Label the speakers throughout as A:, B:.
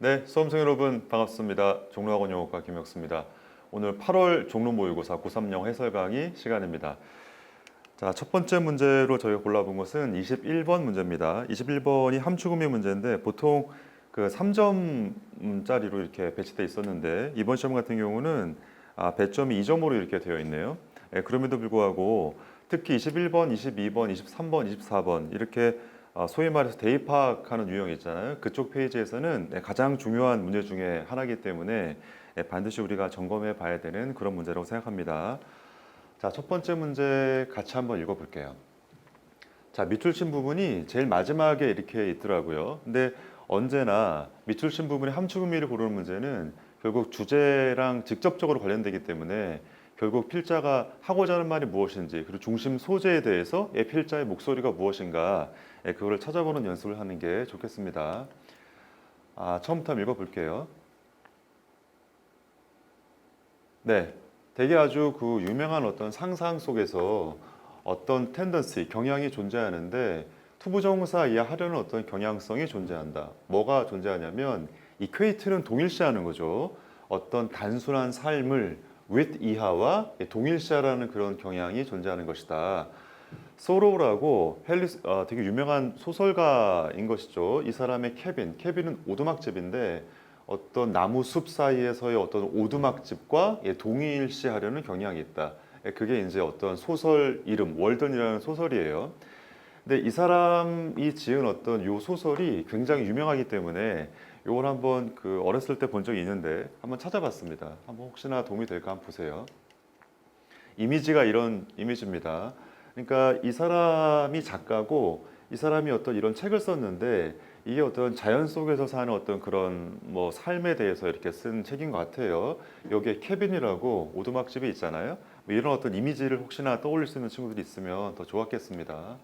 A: 네, 수험생 여러분 반갑습니다. 종로학원 영어과 김혁수입니다. 오늘 8월 종로 모의고사 고3 해설 강의 시간입니다. 자, 첫 번째 문제로 저희가 골라본 것은 21번 문제입니다. 21번이 함축음이 문제인데 보통 그 3점짜리로 이렇게 배치되어 있었는데 이번 시험 같은 경우는 배점이 2점으로 이렇게 되어 있네요. 그럼에도 불구하고 특히 21번, 22번, 23번, 24번 이렇게 소위 말해서 대입학하는 유형이 있잖아요. 그쪽 페이지에서는 가장 중요한 문제 중에 하나이기 때문에 반드시 우리가 점검해 봐야 되는 그런 문제라고 생각합니다. 자, 첫 번째 문제 같이 한번 읽어볼게요. 자, 밑줄 친 부분이 제일 마지막에 이렇게 있더라고요. 근데 언제나 밑줄 친 부분에 함축의미를 고르는 문제는 결국 주제랑 직접적으로 관련되기 때문에 결국 필자가 하고자 하는 말이 무엇인지 그리고 중심 소재에 대해서 필자의 목소리가 무엇인가 그거를 찾아보는 연습을 하는 게 좋겠습니다. 처음부터 한번 읽어볼게요. 네, 되게 아주 그 유명한 어떤 상상 속에서 어떤 텐던시, 경향이 존재하는데 투부정사 이하 하려는 어떤 경향성이 존재한다. 뭐가 존재하냐면 이퀘이트는 동일시하는 거죠. 어떤 단순한 삶을 with 이하와 동일시하라는 그런 경향이 존재하는 것이다. 소로우라고 되게 유명한 소설가인 것이죠. 이 사람의 케빈은 오두막집인데 어떤 나무 숲 사이에서의 어떤 오두막집과 동일시하려는 경향이 있다. 그게 이제 어떤 소설 이름 월든이라는 소설이에요. 근데 이 사람이 지은 어떤 요 소설이 굉장히 유명하기 때문에 요걸 한번 그 어렸을 때 본 적이 있는데 한번 찾아봤습니다. 한번 혹시나 도움이 될까 한번 보세요. 이미지가 이런 이미지입니다. 그러니까 이 사람이 작가고 이 사람이 어떤 이런 책을 썼는데 이게 어떤 자연 속에서 사는 어떤 그런 뭐 삶에 대해서 이렇게 쓴 책인 것 같아요. 여기에 케빈이라고 오두막집이 있잖아요. 뭐 이런 어떤 이미지를 혹시나 떠올릴 수 있는 친구들이 있으면 더 좋았겠습니다.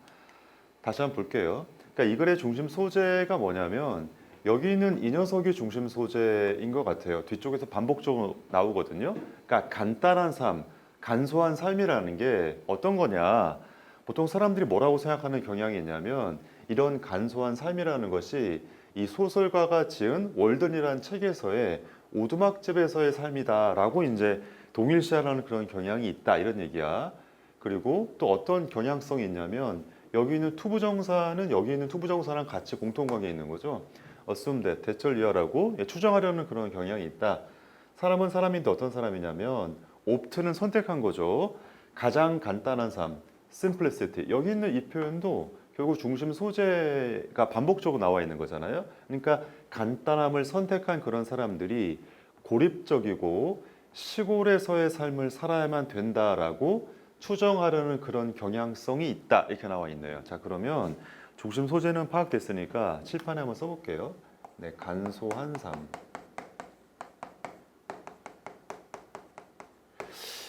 A: 다시 한번 볼게요. 그러니까 이 글의 중심 소재가 뭐냐면 여기 있는 이 녀석이 중심 소재인 것 같아요. 뒤쪽에서 반복적으로 나오거든요. 그러니까 간단한 삶, 간소한 삶이라는 게 어떤 거냐. 보통 사람들이 뭐라고 생각하는 경향이 있냐면 이런 간소한 삶이라는 것이 이 소설가가 지은 월든이라는 책에서의 오두막집에서의 삶이다라고 이제 동일시하라는 그런 경향이 있다 이런 얘기야. 그리고 또 어떤 경향성이 있냐면 여기 있는 투부정사는 여기 있는 투부정사랑 같이 공통관계에 있는 거죠. assume that, 대절 이하라고 추정하려는 그런 경향이 있다. 사람은 사람인데 어떤 사람이냐면 opt는 선택한 거죠. 가장 간단한 삶, simplicity. 여기 있는 이 표현도 결국 중심 소재가 반복적으로 나와 있는 거잖아요. 그러니까 간단함을 선택한 그런 사람들이 고립적이고 시골에서의 삶을 살아야만 된다라고 추정하려는 그런 경향성이 있다 이렇게 나와 있네요. 자, 그러면 중심 소재는 파악됐으니까 칠판에 한번 써볼게요. 네, 간소한 삶.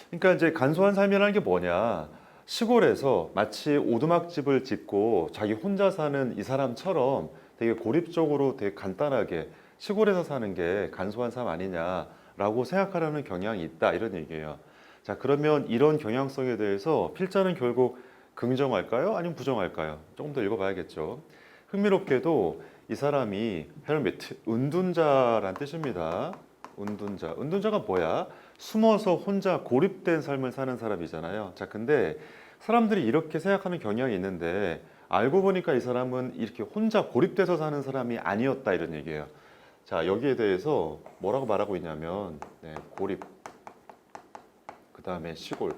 A: 그러니까 이제 간소한 삶이라는 게 뭐냐? 시골에서 마치 오두막집을 짓고 자기 혼자 사는 이 사람처럼 되게 고립적으로 되게 간단하게 시골에서 사는 게 간소한 삶 아니냐라고 생각하려는 경향이 있다 이런 얘기예요. 자, 그러면 이런 경향성에 대해서 필자는 결국 긍정할까요? 아니면 부정할까요? 조금 더 읽어봐야겠죠. 흥미롭게도 이 사람이 헬멧, 은둔자란 뜻입니다. 은둔자. 은둔자가 뭐야? 숨어서 혼자 고립된 삶을 사는 사람이잖아요. 자, 근데 사람들이 이렇게 생각하는 경향이 있는데 알고 보니까 이 사람은 이렇게 혼자 고립돼서 사는 사람이 아니었다 이런 얘기예요. 자, 여기에 대해서 뭐라고 말하고 있냐면 고립, 그 다음에 시골.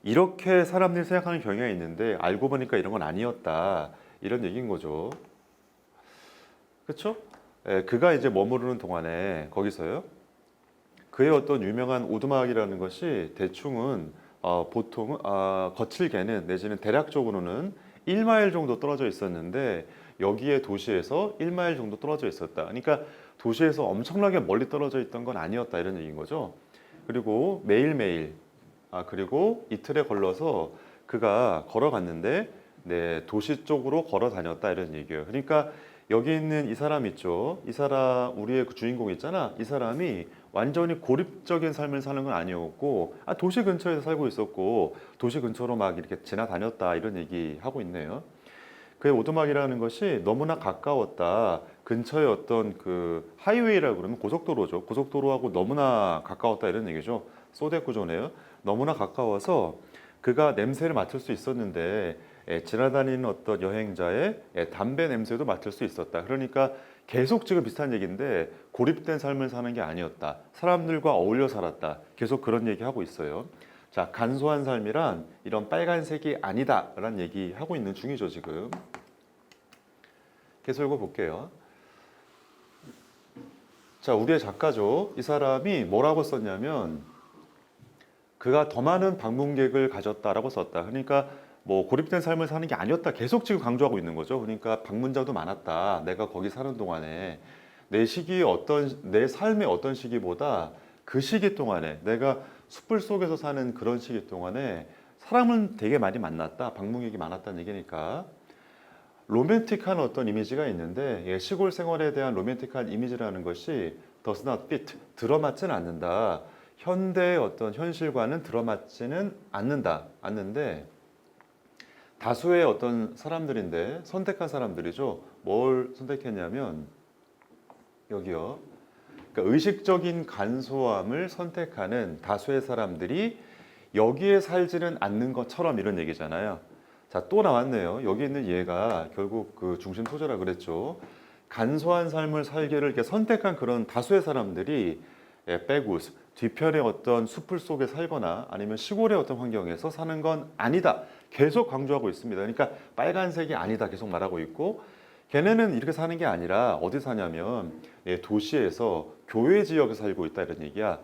A: 이렇게 사람들이 생각하는 경향이 있는데 알고 보니까 이런 건 아니었다 이런 얘기인 거죠. 그렇죠? 그가 이제 머무르는 동안에 거기서요. 그의 어떤 유명한 오두막이라는 것이 대충은 보통 거칠게는 내지는 대략적으로는 1마일 정도 떨어져 있었는데 여기에 도시에서 1마일 정도 떨어져 있었다. 그러니까 도시에서 엄청나게 멀리 떨어져 있던 건 아니었다 이런 얘기인 거죠. 그리고 매일매일 그리고 이틀에 걸러서 그가 걸어갔는데 도시 쪽으로 걸어 다녔다 이런 얘기예요. 그러니까 여기 있는 이 사람 있죠. 이 사람 우리의 그 주인공 있잖아. 이 사람이 완전히 고립적인 삶을 사는 건 아니었고 도시 근처에서 살고 있었고 도시 근처로 막 이렇게 지나다녔다 이런 얘기 하고 있네요. 그의 오두막이라는 것이 너무나 가까웠다. 근처에 어떤 그 하이웨이라고 그러면 고속도로죠. 고속도로하고 너무나 가까웠다 이런 얘기죠. 소대 구조네요. 너무나 가까워서 그가 냄새를 맡을 수 있었는데 지나다니는 어떤 여행자의 담배 냄새도 맡을 수 있었다. 그러니까 계속 지금 비슷한 얘기인데 고립된 삶을 사는 게 아니었다. 사람들과 어울려 살았다. 계속 그런 얘기하고 있어요. 자, 간소한 삶이란 이런 빨간색이 아니다라는 얘기하고 있는 중이죠, 지금. 계속 읽어볼게요. 자, 우리의 작가죠. 이 사람이 뭐라고 썼냐면 그가 더 많은 방문객을 가졌다라고 썼다. 그러니까 뭐 고립된 삶을 사는 게 아니었다. 계속 지금 강조하고 있는 거죠. 그러니까 방문자도 많았다. 내가 거기 사는 동안에 내 삶의 어떤 시기보다 그 시기 동안에 내가 숯불 속에서 사는 그런 시기 동안에 사람은 되게 많이 만났다. 방문객이 많았다는 얘기니까. 로맨틱한 어떤 이미지가 있는데 시골 생활에 대한 로맨틱한 이미지라는 것이 does not fit, 들어맞지는 않는다. 현대의 어떤 현실과는 들어맞지는 않는데 다수의 어떤 사람들인데 선택한 사람들이죠. 뭘 선택했냐면 여기요. 그러니까 의식적인 간소함을 선택하는 다수의 사람들이 여기에 살지는 않는 것처럼 이런 얘기잖아요. 자, 또 나왔네요. 여기 있는 얘가 결국 그 중심 소재라 그랬죠. 간소한 삶을 살기를 이렇게 선택한 그런 다수의 사람들이 백우스, 뒤편의 어떤 숲을 속에 살거나 아니면 시골의 어떤 환경에서 사는 건 아니다. 계속 강조하고 있습니다. 그러니까 빨간색이 아니다. 계속 말하고 있고 걔네는 이렇게 사는 게 아니라 어디 사냐면 도시에서 교외 지역에 살고 있다 이런 얘기야.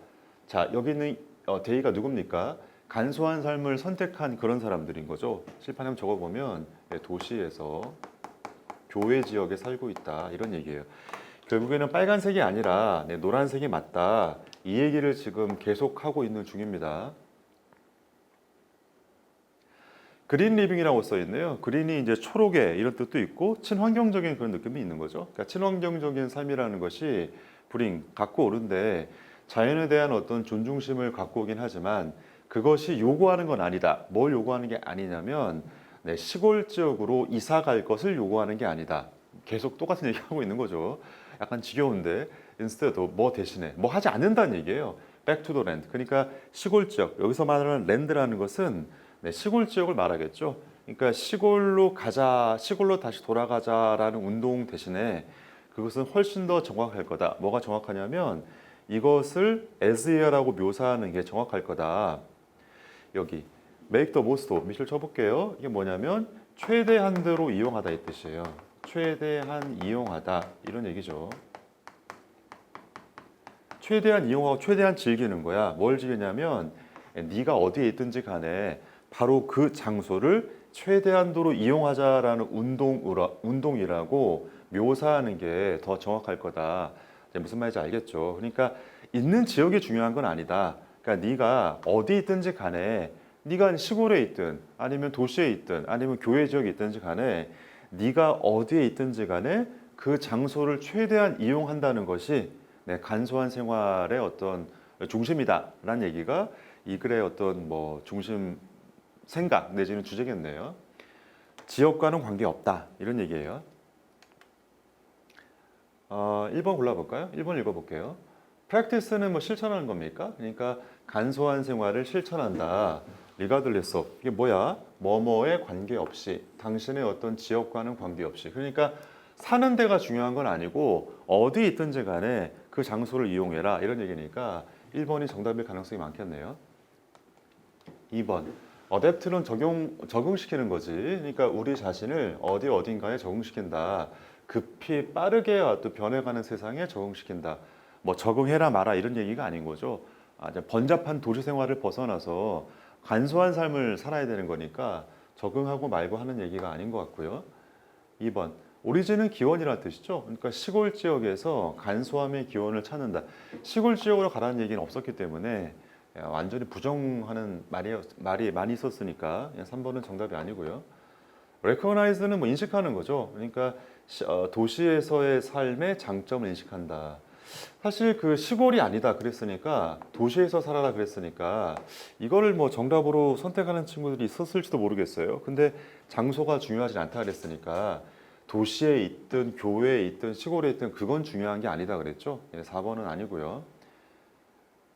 A: 자, 여기 있는 데이가 누굽니까? 간소한 삶을 선택한 그런 사람들인 거죠. 칠판에 적어보면 도시에서 교외 지역에 살고 있다 이런 얘기예요. 결국에는 빨간색이 아니라 노란색이 맞다. 이 얘기를 지금 계속하고 있는 중입니다. 그린 리빙이라고 써 있네요. 그린이 이제 초록의 이런 뜻도 있고 친환경적인 그런 느낌이 있는 거죠. 그러니까 친환경적인 삶이라는 것이 갖고 오는데 자연에 대한 어떤 존중심을 갖고 오긴 하지만 그것이 요구하는 건 아니다. 뭘 요구하는 게 아니냐면 시골 지역으로 이사 갈 것을 요구하는 게 아니다. 계속 똑같은 얘기하고 있는 거죠. 약간 지겨운데 instead 뭐 대신에 뭐 하지 않는다는 얘기예요. Back to the land. 그러니까 시골 지역. 여기서 말하는 랜드라는 것은 시골 지역을 말하겠죠. 그러니까 시골로 가자, 시골로 다시 돌아가자라는 운동 대신에 그것은 훨씬 더 정확할 거다. 뭐가 정확하냐면 이것을 as here라고 묘사하는 게 정확할 거다. 여기 make the most of 밑을 쳐볼게요. 이게 뭐냐면 최대한대로 이용하다 이 뜻이에요. 최대한 이용하다 이런 얘기죠. 최대한 이용하고 최대한 즐기는 거야. 뭘 즐기냐면 네가 어디에 있든지 간에 바로 그 장소를 최대한도로 이용하자라는 운동이라고 묘사하는 게 더 정확할 거다. 무슨 말인지 알겠죠? 그러니까 있는 지역이 중요한 건 아니다. 그러니까 네가 어디 있든지 간에 네가 시골에 있든 아니면 도시에 있든 아니면 교외 지역에 있든지 간에 네가 어디에 있든지 간에 그 장소를 최대한 이용한다는 것이 간소한 생활의 어떤 중심이다라는 얘기가 이 글의 어떤 뭐 중심 생각 내지는 주제겠네요. 지역과는 관계없다 이런 얘기예요. 1번 골라볼까요? 1번 읽어볼게요. practice는 뭐 실천하는 겁니까? 그러니까 간소한 생활을 실천한다. regardless of 이게 뭐야? 뭐뭐에 관계없이 당신의 어떤 지역과는 관계없이 그러니까 사는 데가 중요한 건 아니고 어디 있든지 간에 그 장소를 이용해라 이런 얘기니까 1번이 정답일 가능성이 많겠네요. 2번 어댑트는 적용시키는 거지. 그러니까 우리 자신을 어딘가에 적응시킨다. 급히 빠르게 또 변해가는 세상에 적응시킨다. 뭐 적응해라 마라 이런 얘기가 아닌 거죠. 번잡한 도시 생활을 벗어나서 간소한 삶을 살아야 되는 거니까 적응하고 말고 하는 얘기가 아닌 것 같고요. 2번 오리진은 기원이라는 뜻이죠. 그러니까 시골 지역에서 간소함의 기원을 찾는다. 시골 지역으로 가라는 얘기는 없었기 때문에 완전히 부정하는 말이 많이 있었으니까 3번은 정답이 아니고요. recognize는 뭐 인식하는 거죠. 그러니까 도시에서의 삶의 장점을 인식한다. 사실 그 시골이 아니다 그랬으니까 도시에서 살아라 그랬으니까 이거를 뭐 정답으로 선택하는 친구들이 있었을지도 모르겠어요. 근데 장소가 중요하지 않다 그랬으니까 도시에 있든 교외에 있든 시골에 있든 그건 중요한 게 아니다 그랬죠. 4번은 아니고요.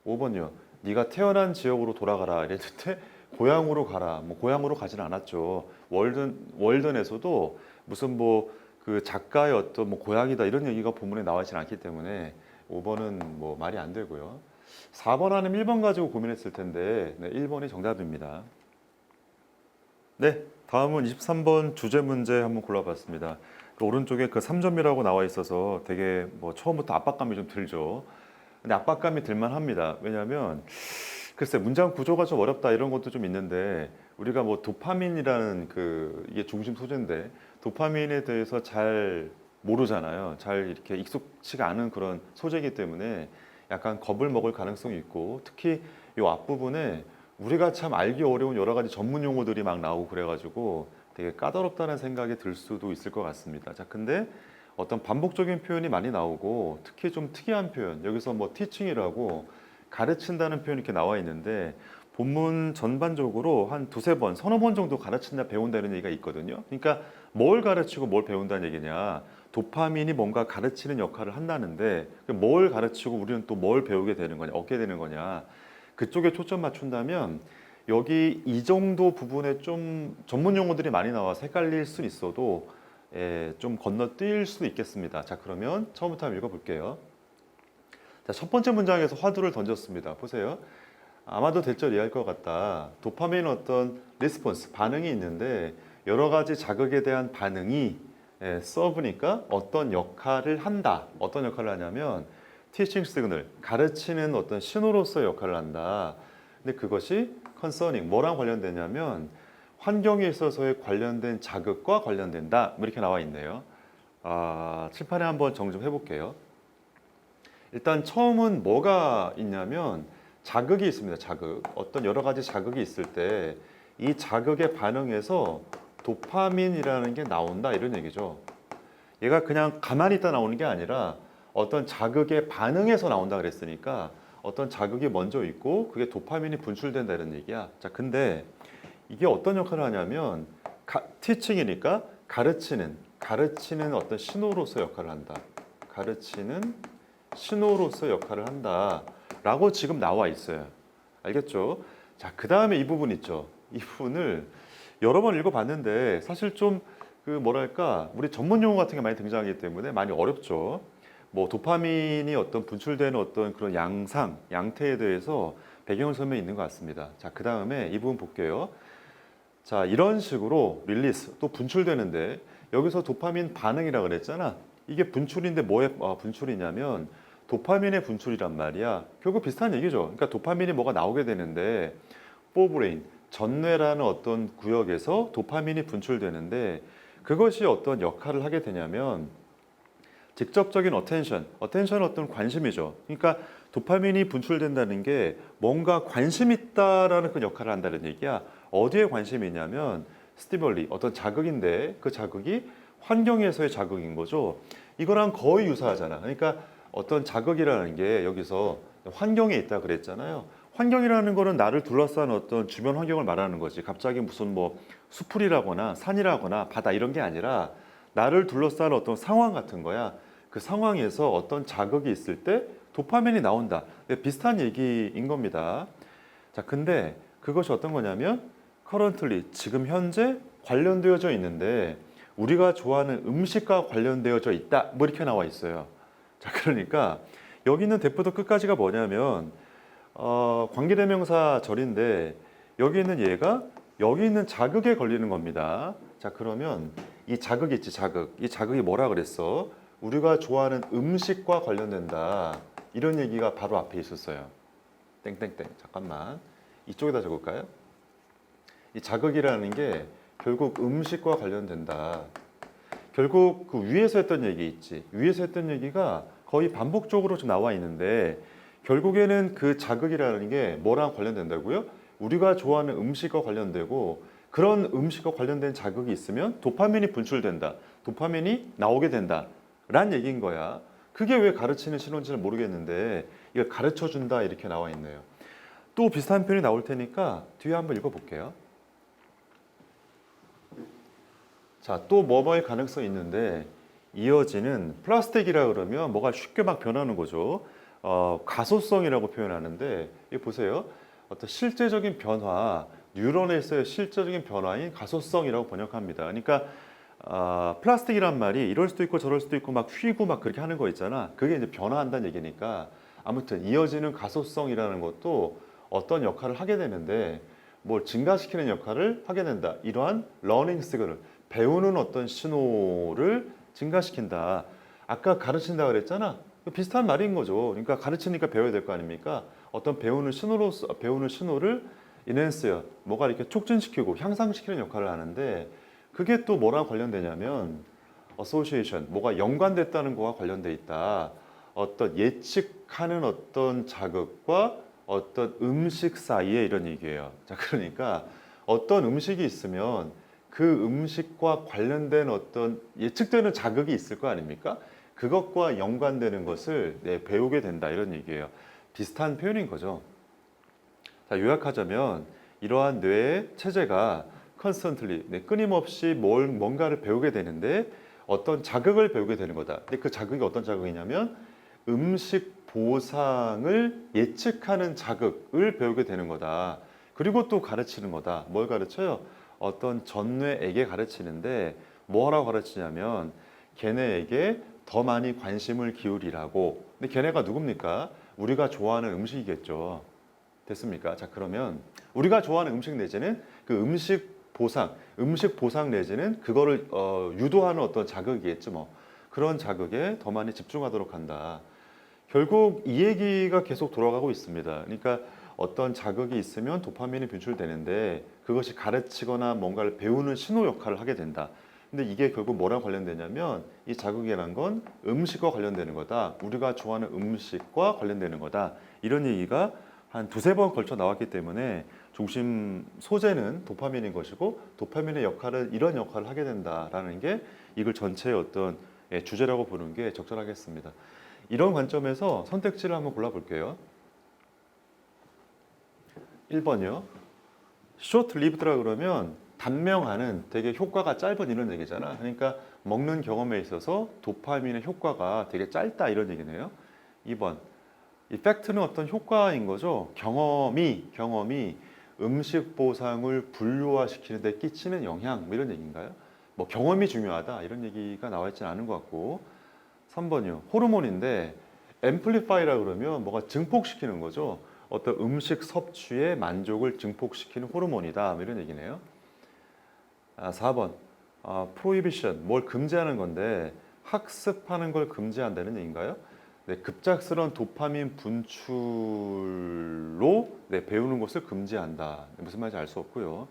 A: 5번요. 네가 태어난 지역으로 돌아가라 이랬는데 고향으로 가라. 뭐 고향으로 가지는 않았죠. 월든에서도 무슨 뭐 그 작가의 어떤 뭐 고향이다 이런 얘기가 본문에 나와 있지는 않기 때문에 5번은 뭐 말이 안 되고요. 4번 아니면 1번 가지고 고민했을 텐데 1번이 정답입니다. 네, 다음은 23번 주제 문제 한번 골라봤습니다. 그 오른쪽에 그 3점이라고 나와 있어서 되게 뭐 처음부터 압박감이 좀 들죠. 근데 압박감이 들만 합니다. 왜냐하면 글쎄 문장 구조가 좀 어렵다 이런 것도 좀 있는데 우리가 뭐 도파민이라는 그 이게 중심 소재인데 도파민에 대해서 잘 모르잖아요. 잘 이렇게 익숙치가 않은 그런 소재이기 때문에 약간 겁을 먹을 가능성이 있고 특히 이 앞부분에 우리가 참 알기 어려운 여러 가지 전문 용어들이 막 나오고 그래가지고 되게 까다롭다는 생각이 들 수도 있을 것 같습니다. 자, 근데 어떤 반복적인 표현이 많이 나오고 특히 좀 특이한 표현 여기서 뭐 티칭이라고 가르친다는 표현이 이렇게 나와 있는데 본문 전반적으로 한 두세 번, 서너 번 정도 가르친다 배운다는 얘기가 있거든요. 그러니까 뭘 가르치고 뭘 배운다는 얘기냐. 도파민이 뭔가 가르치는 역할을 한다는데 뭘 가르치고 우리는 또 뭘 배우게 되는 거냐, 얻게 되는 거냐. 그쪽에 초점 맞춘다면 여기 이 정도 부분에 좀 전문 용어들이 많이 나와서 헷갈릴 수 있어도 좀 건너뛸 수도 있겠습니다. 자, 그러면 처음부터 한번 읽어볼게요. 자, 첫 번째 문장에서 화두를 던졌습니다. 보세요. 아마도 대절 이해할 것 같다. 도파민은 어떤 리스폰스, 반응이 있는데 여러 가지 자극에 대한 반응이 써보니까 어떤 역할을 한다. 어떤 역할을 하냐면 teaching signal, 가르치는 어떤 신호로서의 역할을 한다. 근데 그것이 concerning, 뭐랑 관련되냐면 환경에 있어서의 관련된 자극과 관련된다. 뭐 이렇게 나와 있네요. 칠판에 한번 정좀 해볼게요. 일단 처음은 뭐가 있냐면 자극이 있습니다. 자극. 어떤 여러 가지 자극이 있을 때 이 자극에 반응해서 도파민이라는 게 나온다 이런 얘기죠. 얘가 그냥 가만히 있다 나오는 게 아니라 어떤 자극에 반응해서 나온다 그랬으니까 어떤 자극이 먼저 있고 그게 도파민이 분출된다 이런 얘기야. 자, 근데 이게 어떤 역할을 하냐면 티칭이니까 가르치는 어떤 신호로서 역할을 한다. 가르치는 신호로서 역할을 한다라고 지금 나와 있어요. 알겠죠? 자, 그 다음에 이 부분 있죠. 이 부분을 여러 번 읽어봤는데 사실 좀 그 뭐랄까 우리 전문 용어 같은 게 많이 등장하기 때문에 많이 어렵죠. 뭐 도파민이 어떤 분출되는 어떤 그런 양태에 대해서 배경을 설명이 있는 것 같습니다. 자, 그 다음에 이 부분 볼게요. 자, 이런 식으로 릴리스 또 분출되는데 여기서 도파민 반응이라 그랬잖아. 이게 분출인데 뭐의 분출이냐면 도파민의 분출이란 말이야. 결국 비슷한 얘기죠. 그러니까 도파민이 뭐가 나오게 되는데 포브레인, 전뇌라는 어떤 구역에서 도파민이 분출되는데 그것이 어떤 역할을 하게 되냐면 직접적인 어텐션은 어떤 관심이죠. 그러니까 도파민이 분출된다는 게 뭔가 관심 있다라는 그 역할을 한다는 얘기야. 어디에 관심이 있냐면 스티멀리, 어떤 자극인데 그 자극이 환경에서의 자극인 거죠. 이거랑 거의 유사하잖아. 그러니까 어떤 자극이라는 게 여기서 환경에 있다 그랬잖아요. 환경이라는 거는 나를 둘러싼 어떤 주변 환경을 말하는 거지. 갑자기 무슨 뭐 수풀이라거나 산이라거나 바다 이런 게 아니라 나를 둘러싼 어떤 상황 같은 거야. 그 상황에서 어떤 자극이 있을 때 도파민이 나온다. 비슷한 얘기인 겁니다. 자, 근데 그것이 어떤 거냐면 currently, 지금 현재 관련되어져 있는데 우리가 좋아하는 음식과 관련되어져 있다. 뭐 이렇게 나와 있어요. 자, 그러니까 여기 있는 대표도 끝까지가 뭐냐면 관계대명사 절인데 여기 있는 얘가 여기 있는 자극에 걸리는 겁니다. 자, 그러면 이 자극 있지, 자극. 이 자극이 뭐라 그랬어? 우리가 좋아하는 음식과 관련된다. 이런 얘기가 바로 앞에 있었어요. 땡땡땡. 잠깐만. 이쪽에다 적을까요? 이 자극이라는 게 결국 음식과 관련된다. 결국 그 위에서 했던 얘기 있지. 위에서 했던 얘기가 거의 반복적으로 좀 나와 있는데 결국에는 그 자극이라는 게 뭐랑 관련된다고요? 우리가 좋아하는 음식과 관련되고 그런 음식과 관련된 자극이 있으면 도파민이 분출된다. 도파민이 나오게 된다. 란 얘기인 거야. 그게 왜 가르치는 신호인지는 모르겠는데 이걸 가르쳐준다 이렇게 나와 있네요. 또 비슷한 표현이 나올 테니까 뒤에 한번 읽어볼게요. 자, 또 뭐뭐의 가능성이 있는데 이어지는 플라스틱이라 그러면 뭐가 쉽게 막 변하는 거죠. 가소성이라고 표현하는데 이 보세요. 어떤 실제적인 변화, 뉴런에서의 실제적인 변화인 가소성이라고 번역합니다. 그러니까 플라스틱이란 말이 이럴 수도 있고 저럴 수도 있고 막 휘고 막 그렇게 하는 거 있잖아. 그게 이제 변화한다는 얘기니까 아무튼 이어지는 가소성이라는 것도 어떤 역할을 하게 되는데 뭘 증가시키는 역할을 하게 된다. 이러한 러닝 시그널, 배우는 어떤 신호를 증가시킨다. 아까 가르친다 그랬잖아. 비슷한 말인 거죠. 그러니까 가르치니까 배워야 될 거 아닙니까? 어떤 배우는 신호를 인핸스요. 뭐가 이렇게 촉진시키고 향상시키는 역할을 하는데 그게 또 뭐랑 관련되냐면 association, 뭐가 연관됐다는 거와 관련돼 있다. 어떤 예측하는 어떤 자극과 어떤 음식 사이에 이런 얘기예요. 자, 그러니까 어떤 음식이 있으면 그 음식과 관련된 어떤 예측되는 자극이 있을 거 아닙니까? 그것과 연관되는 것을 배우게 된다 이런 얘기예요. 비슷한 표현인 거죠. 자, 요약하자면 이러한 뇌의 체제가 constantly, 끊임없이 뭔가를 배우게 되는데 어떤 자극을 배우게 되는 거다. 근데 그 자극이 어떤 자극이냐면 음식 보상을 예측하는 자극을 배우게 되는 거다. 그리고 또 가르치는 거다. 뭘 가르쳐요? 어떤 전뇌에게 가르치는데 뭐라고 가르치냐면 걔네에게 더 많이 관심을 기울이라고. 근데 걔네가 누굽니까? 우리가 좋아하는 음식이겠죠. 됐습니까? 자, 그러면 우리가 좋아하는 음식 내지는 그 음식 보상 내지는 그거를 유도하는 어떤 자극이겠죠. 뭐 그런 자극에 더 많이 집중하도록 한다. 결국 이 얘기가 계속 돌아가고 있습니다. 그러니까 어떤 자극이 있으면 도파민이 분출되는데 그것이 가르치거나 뭔가를 배우는 신호 역할을 하게 된다. 근데 이게 결국 뭐랑 관련되냐면 이 자극이란 건 음식과 관련되는 거다. 우리가 좋아하는 음식과 관련되는 거다. 이런 얘기가 한 두세 번 걸쳐 나왔기 때문에 중심 소재는 도파민인 것이고 도파민의 역할은 이런 역할을 하게 된다라는 게 이걸 전체의 어떤 주제라고 보는 게 적절하겠습니다. 이런 관점에서 선택지를 한번 골라볼게요. 1번이요. short lived라 그러면 단명하는 되게 효과가 짧은 이런 얘기잖아. 그러니까 먹는 경험에 있어서 도파민의 효과가 되게 짧다 이런 얘기네요. 2번. 이펙트는 어떤 효과인 거죠. 경험이 음식 보상을 불료화시키는 데 끼치는 영향 뭐 이런 얘기인가요? 뭐 경험이 중요하다 이런 얘기가 나와 있지는 않은 것 같고 3번이요. 호르몬인데 앰플리파이라 그러면 뭐가 증폭시키는 거죠. 어떤 음식 섭취의 만족을 증폭시키는 호르몬이다 뭐 이런 얘기네요. 4번. 프로히비션 뭘 금지하는 건데 학습하는 걸 금지한다는 얘기인가요? 네, 급작스러운 도파민 분출로 배우는 것을 금지한다. 무슨 말인지 알 수 없고요.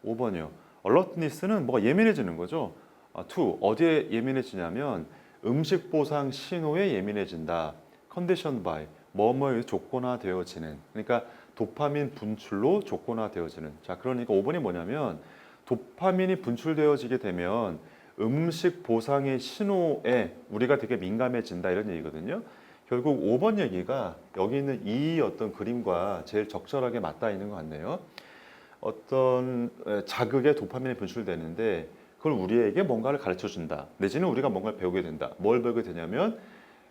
A: 5번이요. alertness는 뭐가 예민해지는 거죠. 2. 어디에 예민해지냐면 음식 보상 신호에 예민해진다. conditioned by 뭐뭐에 조건화되어지는. 그러니까 도파민 분출로 조건화되어지는. 자, 그러니까 5번이 뭐냐면 도파민이 분출되어지게 되면 음식 보상의 신호에 우리가 되게 민감해진다 이런 얘기거든요. 결국 5번 얘기가 여기 있는 이 어떤 그림과 제일 적절하게 맞닿아 있는 것 같네요. 어떤 자극에 도파민이 분출되는데 그걸 우리에게 뭔가를 가르쳐 준다. 내지는 우리가 뭔가를 배우게 된다. 뭘 배우게 되냐면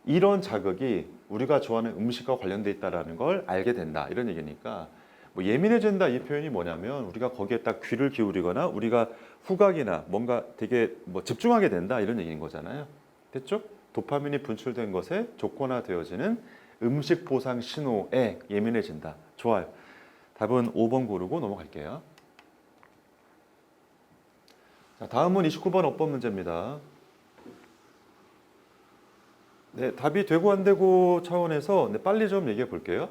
A: 이런 자극이 우리가 좋아하는 음식과 관련돼 있다는 걸 알게 된다. 이런 얘기니까 뭐 예민해진다 이 표현이 뭐냐면 우리가 거기에 딱 귀를 기울이거나 우리가 후각이나 뭔가 되게 뭐 집중하게 된다 이런 얘기인 거잖아요. 됐죠? 도파민이 분출된 것에 조건화되어지는 음식 보상 신호에 예민해진다. 좋아요. 답은 5번 고르고 넘어갈게요. 자, 다음은 29번 어법 문제입니다. 네, 답이 되고 안 되고 차원에서 빨리 좀 얘기해 볼게요.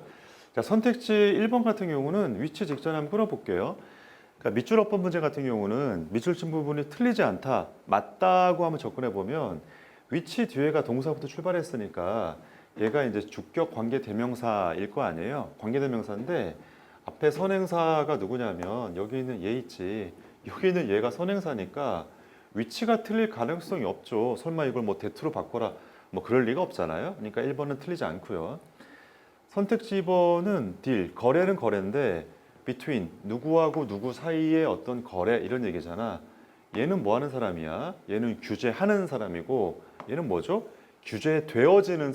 A: 자, 선택지 1번 같은 경우는 위치 직전에 한번 끌어볼게요. 그러니까 밑줄 어법 문제 같은 경우는 밑줄 친 부분이 틀리지 않다, 맞다고 한번 접근해 보면 위치 뒤에가 동사부터 출발했으니까 얘가 이제 주격 관계 대명사일 거 아니에요. 관계 대명사인데 앞에 선행사가 누구냐면 여기 있는 얘 있지. 여기 있는 얘가 선행사니까 위치가 틀릴 가능성이 없죠. 설마 이걸 뭐 대투로 바꿔라. 뭐 그럴 리가 없잖아요. 그러니까 1번은 틀리지 않고요. 선택지 2번은 딜, 거래는 거래인데 between, 누구하고 누구 사이의 어떤 거래 이런 얘기잖아. 얘는 뭐 하는 사람이야? 얘는 규제하는 사람이고 얘는 뭐죠? 규제되어지는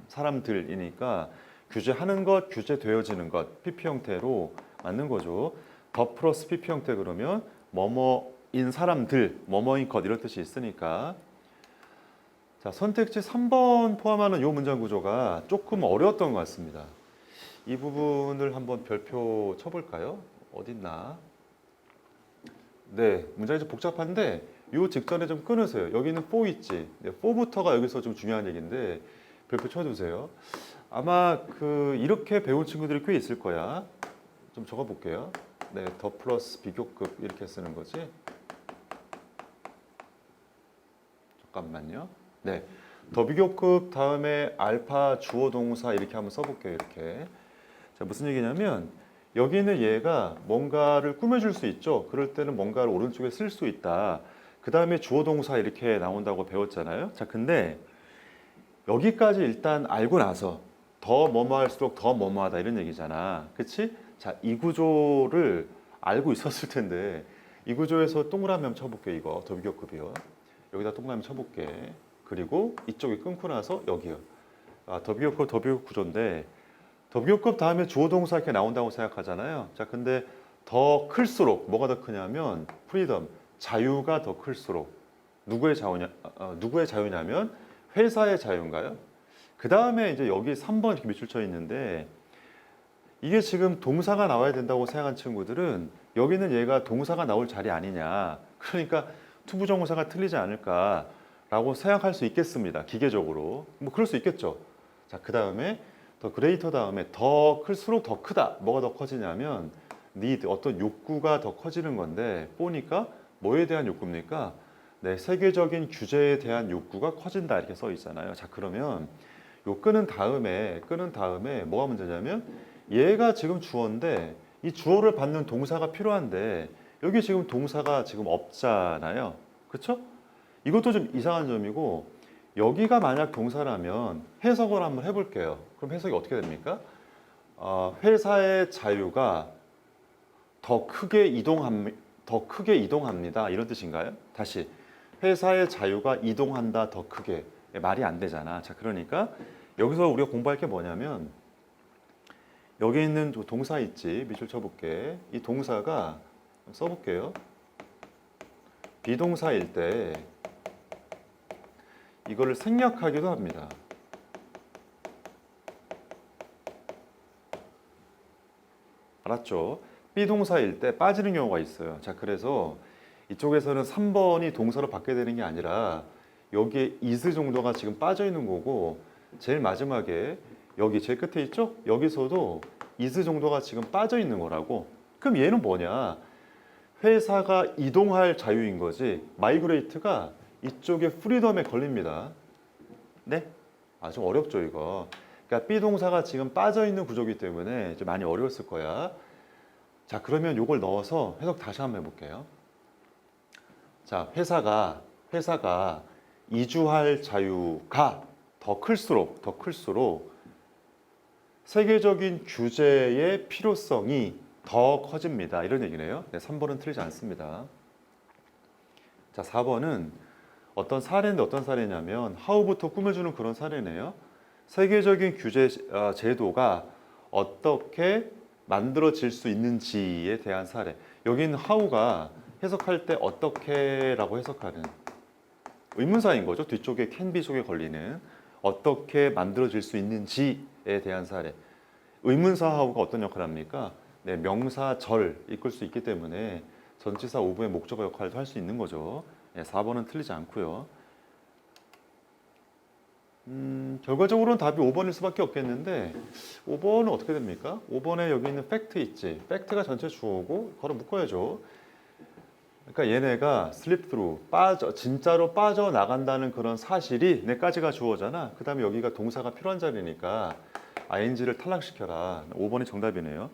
A: 사람들이니까 규제하는 것, 규제되어지는 것, PP 형태로 맞는 거죠. 더 플러스 PP 형태 그러면 뭐뭐인 사람들, 뭐뭐인 것 이런 뜻이 있으니까. 자, 선택지 3번 포함하는 이 문장 구조가 조금 어려웠던 것 같습니다. 이 부분을 한번 별표 쳐볼까요? 어딨나? 네, 문장이 좀 복잡한데 요 직전에 좀 끊으세요. 여기는 for 있지. 네, for부터가 여기서 좀 중요한 얘기인데 별표 쳐주세요. 아마 이렇게 배운 친구들이 꽤 있을 거야. 좀 적어볼게요. 네, 더 플러스 비교급 이렇게 쓰는 거지. 잠깐만요. 네, 더 비교급 다음에 알파 주어 동사 이렇게 한번 써볼게요. 이렇게. 자, 무슨 얘기냐면 여기는 얘가 뭔가를 꾸며줄 수 있죠. 그럴 때는 뭔가를 오른쪽에 쓸 수 있다. 그 다음에 주어 동사 이렇게 나온다고 배웠잖아요. 자, 근데 여기까지 일단 알고 나서 더 뭐뭐 할수록 더 뭐뭐하다 이런 얘기잖아. 그치? 자, 이 구조를 알고 있었을 텐데 이 구조에서 동그라미 한번 쳐볼게. 이거 더 비교급이요. 여기다 동그라미 쳐볼게. 그리고 이쪽이 끊고 나서 여기요. 아, 더 비교급 구조인데 더 비교급 다음에 주어 동사 이렇게 나온다고 생각하잖아요. 자, 근데 더 클수록 뭐가 더 크냐면 프리덤, 자유가 더 클수록 누구의 자유냐면 회사의 자유인가요? 그 다음에 이제 여기 3번 이렇게 밑줄 쳐 있는데 이게 지금 동사가 나와야 된다고 생각한 친구들은 여기는 얘가 동사가 나올 자리 아니냐. 그러니까 투부정사가 틀리지 않을까라고 생각할 수 있겠습니다. 기계적으로. 뭐 그럴 수 있겠죠. 자, 그 다음에 더 그레이터 다음에 더 클수록 더 크다. 뭐가 더 커지냐면 need, 어떤 욕구가 더 커지는 건데 보니까 뭐에 대한 욕구입니까? 네, 세계적인 규제에 대한 욕구가 커진다 이렇게 써 있잖아요. 자, 그러면 요 끄는 다음에 뭐가 문제냐면 얘가 지금 주어인데 이 주어를 받는 동사가 필요한데 여기 지금 동사가 지금 없잖아요. 그렇죠? 이것도 좀 이상한 점이고 여기가 만약 동사라면 해석을 한번 해볼게요. 그럼 해석이 어떻게 됩니까? 회사의 자유가 더 크게 이동합니다. 이런 뜻인가요? 다시 회사의 자유가 이동한다 더 크게. 말이 안 되잖아. 자, 그러니까 여기서 우리가 공부할 게 뭐냐면 여기 있는 동사 있지. 밑줄 쳐볼게. 이 동사가 써볼게요. 비동사일 때 이거를 생략하기도 합니다. 알았죠? 비동사일 때 빠지는 경우가 있어요. 자, 그래서 이쪽에서는 3번이 동사로 바뀌게 되는 게 아니라 여기에 is 정도가 지금 빠져 있는 거고 제일 마지막에 여기 제일 끝에 있죠? 여기서도 is 정도가 지금 빠져 있는 거라고. 그럼 얘는 뭐냐? 회사가 이동할 자유인 거지. 마이그레이트가 이쪽에 프리덤에 걸립니다. 네? 아, 좀 어렵죠, 이거. 그러니까 비동사가 지금 빠져 있는 구조이기 때문에 좀 많이 어려웠을 거야. 자, 그러면 이걸 넣어서 해석 다시 한번 해볼게요. 자, 회사가 이주할 자유가 더 클수록 세계적인 규제의 필요성이 더 커집니다. 이런 얘기네요. 네, 3번은 틀리지 않습니다. 자, 4번은 어떤 사례인데 어떤 사례냐면 how부터 꾸며주는 그런 사례네요. 세계적인 규제 제도가 어떻게 만들어질 수 있는지에 대한 사례. 여기는 how가 해석할 때 어떻게라고 해석하는 의문사인 거죠. 뒤쪽에 can be 속에 걸리는 어떻게 만들어질 수 있는지에 대한 사례. 의문사 how가 어떤 역할을 합니까? 네, 명사 절 이끌 수 있기 때문에 전치사 오브의 목적어 역할도 할 수 있는 거죠. 네, 4번은 틀리지 않고요. 결과적으로는 답이 5번일 수밖에 없겠는데 5번은 어떻게 됩니까? 5번에 여기 있는 팩트 있지. 팩트가 전체 주어고 걸어 묶어야죠. 그러니까 얘네가 slip through, 진짜로 빠져나간다는 그런 사실이 내까지가 주어잖아. 그 다음에 여기가 동사가 필요한 자리니까 ing를 탈락시켜라. 5번이 정답이네요.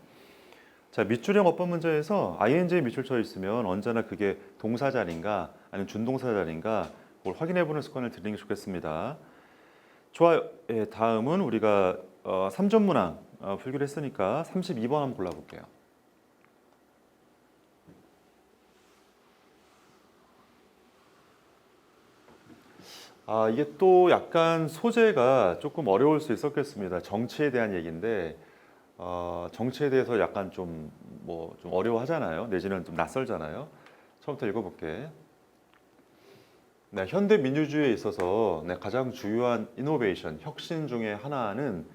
A: 자, 밑줄형 어법 문제에서 ing에 밑줄 쳐 있으면 언제나 그게 동사 자리인가 아니면 준동사 자리인가 그걸 확인해 보는 습관을 들이는 게 좋겠습니다. 좋아요. 예, 다음은 우리가 3점 문항 풀기로 했으니까 32번 한번 골라볼게요. 이게 또 약간 소재가 조금 어려울 수 있었겠습니다. 정치에 대한 얘기인데 정치에 대해서 약간 좀 좀 어려워하잖아요. 내지는 좀 낯설잖아요. 처음부터 읽어볼게. 네, 현대 민주주의에 있어서 네, 가장 중요한 이노베이션, 혁신 중에 하나는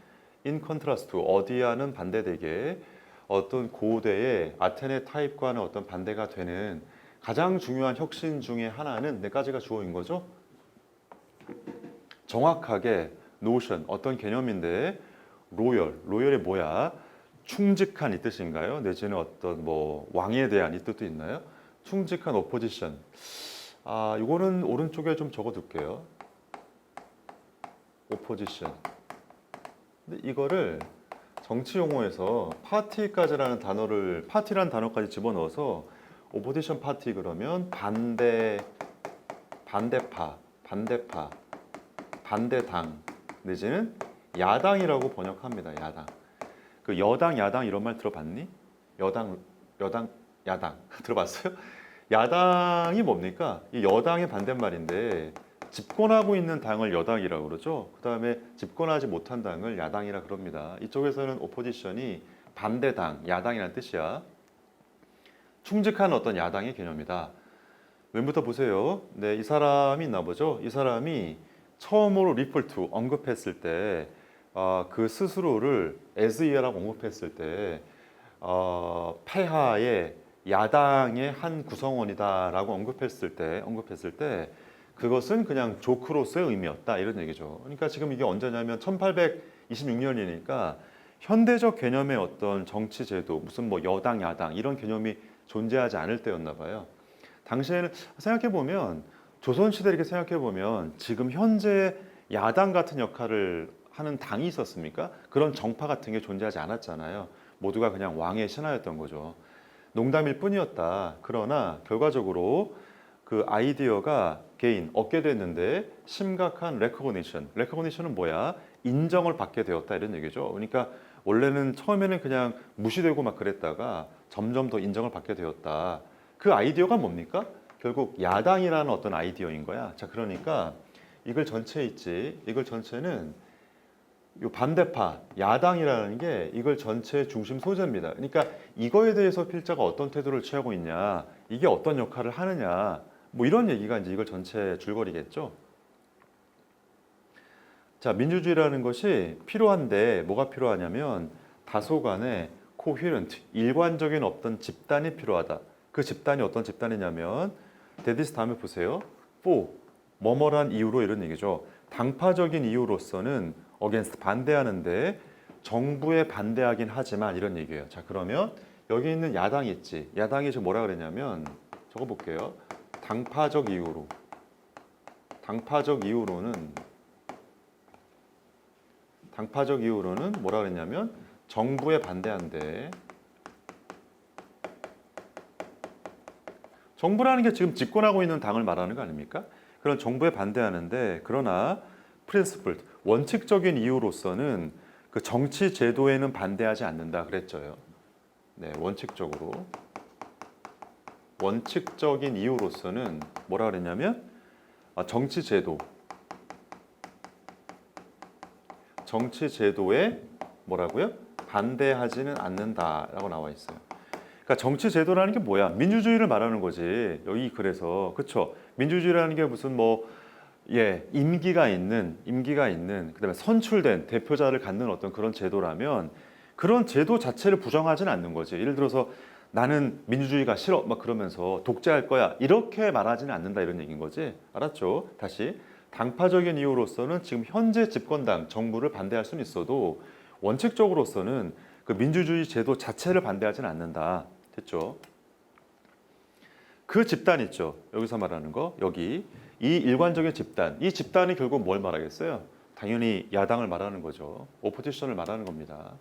A: in contrast to 어디와는 반대되게 어떤 고대의 아테네 타입과는 어떤 반대가 되는 가장 중요한 혁신 중에 하나는 네 가지가 주어인 거죠. 정확하게 노션 어떤 개념인데 로열이 뭐야? 충직한 이 뜻인가요? 내지는 어떤 왕에 대한 이 뜻도 있나요? 충직한 오포지션. 이거는 오른쪽에 좀 적어둘게요. 오포지션. 근데 이거를 정치 용어에서 파티까지라는 파티라는 단어까지 집어넣어서 오포지션 파티 그러면 반대파, 반대당 내지는 야당이라고 번역합니다. 야당. 그 여당, 야당 이런 말 들어봤니? 여당, 야당 들어봤어요? 야당이 뭡니까? 이 여당의 반대말인데 집권하고 있는 당을 여당이라고 그러죠. 그 다음에 집권하지 못한 당을 야당이라 그럽니다. 이쪽에서는 오포지션이 반대당, 야당이라는 뜻이야. 충직한 어떤 야당의 개념이다. 왼부터 보세요. 네, 이 사람이 있나 보죠. 이 사람이 처음으로 refer to 언급했을 때 그 스스로를 as 이라고 언급했을 때 폐하의 야당의 한 구성원이다라고 언급했을 때 그것은 그냥 조크로서의 의미였다 이런 얘기죠. 그러니까 지금 이게 언제냐면 1826년이니까 현대적 개념의 어떤 정치 제도 무슨 여당 야당 이런 개념이 존재하지 않을 때였나 봐요. 당시에는 생각해 보면 조선시대 이렇게 생각해 보면 지금 현재 야당 같은 역할을 하는 당이 있었습니까? 그런 정파 같은 게 존재하지 않았잖아요. 모두가 그냥 왕의 신하였던 거죠. 농담일 뿐이었다. 그러나 결과적으로 그 아이디어가 얻게 됐는데 심각한 레코그니션은 뭐야? 인정을 받게 되었다 이런 얘기죠. 그러니까 원래는 처음에는 그냥 무시되고 막 그랬다가 점점 더 인정을 받게 되었다. 그 아이디어가 뭡니까? 결국 야당이라는 어떤 아이디어인 거야. 자, 그러니까 이걸 전체는 요 반대파, 야당이라는 게 이걸 전체의 중심 소재입니다. 그러니까 이거에 대해서 필자가 어떤 태도를 취하고 있냐, 이게 어떤 역할을 하느냐, 이런 얘기가 이제 이걸 전체 줄거리겠죠. 자, 민주주의라는 것이 필요한데 뭐가 필요하냐면 다소간의 코헤런트, 일관적인 어떤 집단이 필요하다. 그 집단이 어떤 집단이냐면 데디스 다음에 보세요. 뭐뭐란 이유로 이런 얘기죠. 당파적인 이유로서는 against 반대하는데 정부에 반대하긴 하지만 이런 얘기예요. 자, 그러면 여기 있는 야당이 있지. 야당이 지금 뭐라 그랬냐면 적어볼게요. 당파적 이유로는 뭐라 그랬냐면 정부에 반대한대. 정부라는 게 지금 집권하고 있는 당을 말하는 거 아닙니까? 그런 정부에 반대하는데 그러나 principled, 원칙적인 이유로서는 그 정치 제도에는 반대하지 않는다 그랬죠. 네, 원칙적인 이유로서는 뭐라 그랬냐면 정치 제도에 뭐라고요? 반대하지는 않는다라고 나와 있어요. 그러니까 정치 제도라는 게 뭐야? 민주주의를 말하는 거지. 여기 그래서 그렇죠. 민주주의라는 게 무슨 임기가 있는 그다음에 선출된 대표자를 갖는 어떤 그런 제도라면 그런 제도 자체를 부정하지는 않는 거지. 예를 들어서 나는 민주주의가 싫어 막 그러면서 독재할 거야 이렇게 말하지는 않는다 이런 얘기인 거지. 알았죠? 다시 당파적인 이유로서는 지금 현재 집권당 정부를 반대할 수는 있어도 원칙적으로서는 그 민주주의 제도 자체를 반대하지는 않는다. 됐죠? 그 집단 있죠. 여기서 말하는 거 여기 이 일관적인 집단, 이 집단이 결국 뭘 말하겠어요? 당연히 야당을 말하는 거죠. 오포지션을 말하는 겁니다.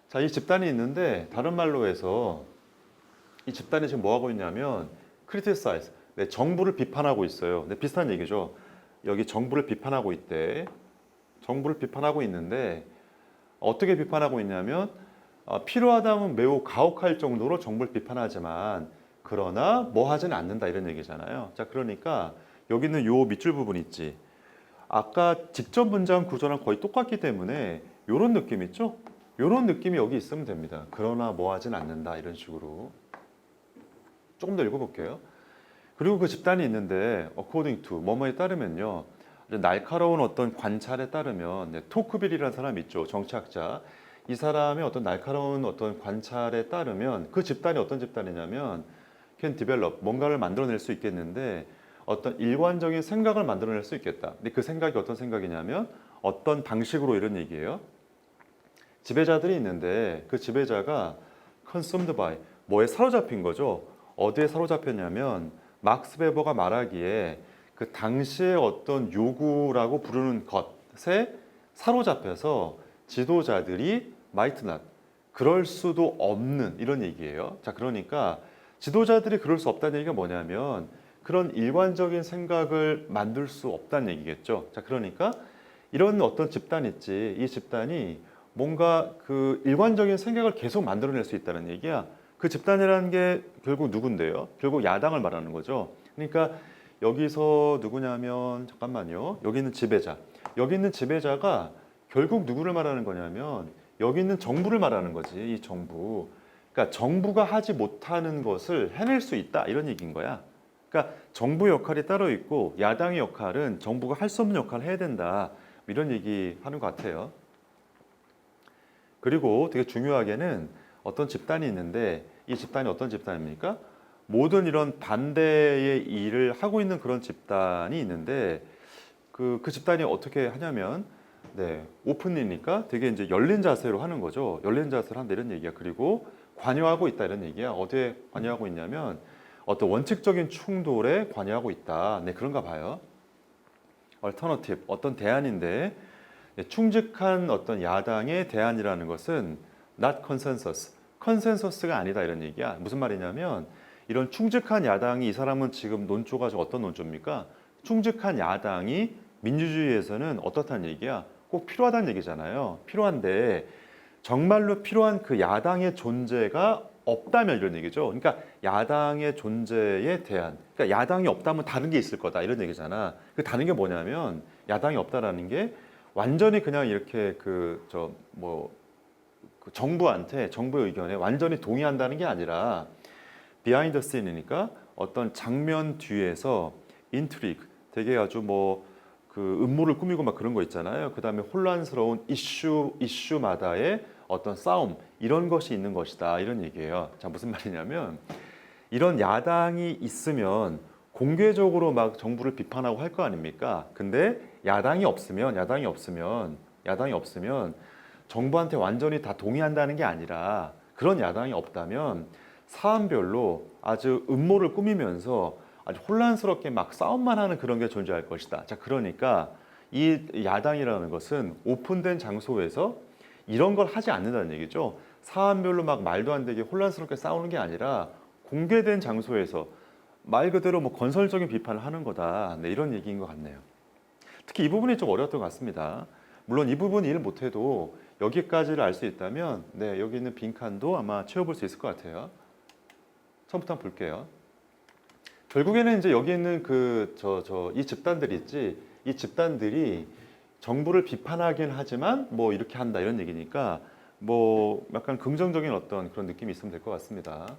A: 자, 이 집단이 있는데 다른 말로 해서 이 집단이 지금 뭐 하고 있냐면 criticize, 네, 정부를 비판하고 있어요. 네, 비슷한 얘기죠. 여기 정부를 비판하고 있대. 정부를 비판하고 있는데 어떻게 비판하고 있냐면 필요하다면 매우 가혹할 정도로 정부를 비판하지만 그러나 뭐 하지는 않는다 이런 얘기잖아요. 자, 그러니까 여기 있는 요 밑줄 부분 있지. 아까 직접 문장 구조랑 거의 똑같기 때문에 이런 느낌 있죠? 이런 느낌이 여기 있으면 됩니다. 그러나 뭐 하진 않는다 이런 식으로 조금 더 읽어볼게요. 그리고 그 집단이 있는데 according to 뭐뭐에 따르면요. 날카로운 어떤 관찰에 따르면 토크빌이라는 사람이 있죠. 정치학자. 이 사람의 어떤 날카로운 어떤 관찰에 따르면 그 집단이 어떤 집단이냐면 can develop 뭔가를 만들어낼 수 있겠는데 어떤 일관적인 생각을 만들어낼 수 있겠다. 근데 그 생각이 어떤 생각이냐면 어떤 방식으로 이런 얘기예요. 지배자들이 있는데 그 지배자가 consumed by 뭐에 사로잡힌 거죠. 어디에 사로잡혔냐면 막스 베버가 말하기에 그 당시의 어떤 요구라고 부르는 것에 사로잡혀서 지도자들이 might not 그럴 수도 없는 이런 얘기예요. 자, 그러니까 지도자들이 그럴 수 없다는 얘기가 뭐냐면 그런 일관적인 생각을 만들 수 없다는 얘기겠죠. 자, 그러니까 이런 어떤 집단 있지. 이 집단이 뭔가 그 일관적인 생각을 계속 만들어낼 수 있다는 얘기야. 그 집단이라는 게 결국 누군데요? 결국 야당을 말하는 거죠. 그러니까 여기서 누구냐면 잠깐만요. 여기 있는 지배자. 여기 있는 지배자가 결국 누구를 말하는 거냐면 여기 있는 정부를 말하는 거지. 이 정부. 그러니까 정부가 하지 못하는 것을 해낼 수 있다. 이런 얘기인 거야. 그러니까 정부 역할이 따로 있고 야당의 역할은 정부가 할 수 없는 역할을 해야 된다. 이런 얘기 하는 것 같아요. 그리고 되게 중요하게는 어떤 집단이 있는데 이 집단이 어떤 집단입니까? 모든 이런 반대의 일을 하고 있는 그런 집단이 있는데 그 집단이 어떻게 하냐면 오픈이니까 되게 이제 열린 자세로 하는 거죠. 열린 자세로 한다 이런 얘기야. 그리고 관여하고 있다 이런 얘기야. 어디에 관여하고 있냐면 어떤 원칙적인 충돌에 관여하고 있다. 네, 그런가 봐요. alternative 어떤 대안인데 충직한 어떤 야당의 대안이라는 것은 not consensus, 컨센서스가 아니다 이런 얘기야. 무슨 말이냐면 이런 충직한 야당이 이 사람은 지금 논조가 어떤 논조입니까? 충직한 야당이 민주주의에서는 어떻다는 얘기야? 꼭 필요하다는 얘기잖아요. 필요한데 정말로 필요한 그 야당의 존재가 없다면 이런 얘기죠. 그러니까 야당의 존재에 대한 그러니까 야당이 없다면 다른 게 있을 거다 이런 얘기잖아. 그 다른 게 뭐냐면 야당이 없다라는 게 완전히 그냥 이렇게 그 정부한테 정부의 의견에 완전히 동의한다는 게 아니라 비하인드 씬이니까 어떤 장면 뒤에서 인트리그 되게 아주 그 음모를 꾸미고 막 그런 거 있잖아요. 그다음에 혼란스러운 이슈마다의 어떤 싸움 이런 것이 있는 것이다 이런 얘기예요. 자, 무슨 말이냐면 이런 야당이 있으면 공개적으로 막 정부를 비판하고 할 거 아닙니까? 근데 야당이 없으면 정부한테 완전히 다 동의한다는 게 아니라 그런 야당이 없다면 사안별로 아주 음모를 꾸미면서 아주 혼란스럽게 막 싸움만 하는 그런 게 존재할 것이다. 자, 그러니까 이 야당이라는 것은 오픈된 장소에서 이런 걸 하지 않는다는 얘기죠. 사안별로 막 말도 안 되게 혼란스럽게 싸우는 게 아니라 공개된 장소에서 말 그대로 건설적인 비판을 하는 거다. 네, 이런 얘기인 것 같네요. 특히 이 부분이 좀 어려웠던 것 같습니다. 물론 이 부분 일 못해도 여기까지를 알 수 있다면 여기 있는 빈칸도 아마 채워볼 수 있을 것 같아요. 처음부터 한번 볼게요. 결국에는 이제 여기 있는 이 집단들이 있지. 이 집단들이 정부를 비판하긴 하지만 이렇게 한다 이런 얘기니까 약간 긍정적인 어떤 그런 느낌이 있으면 될 것 같습니다.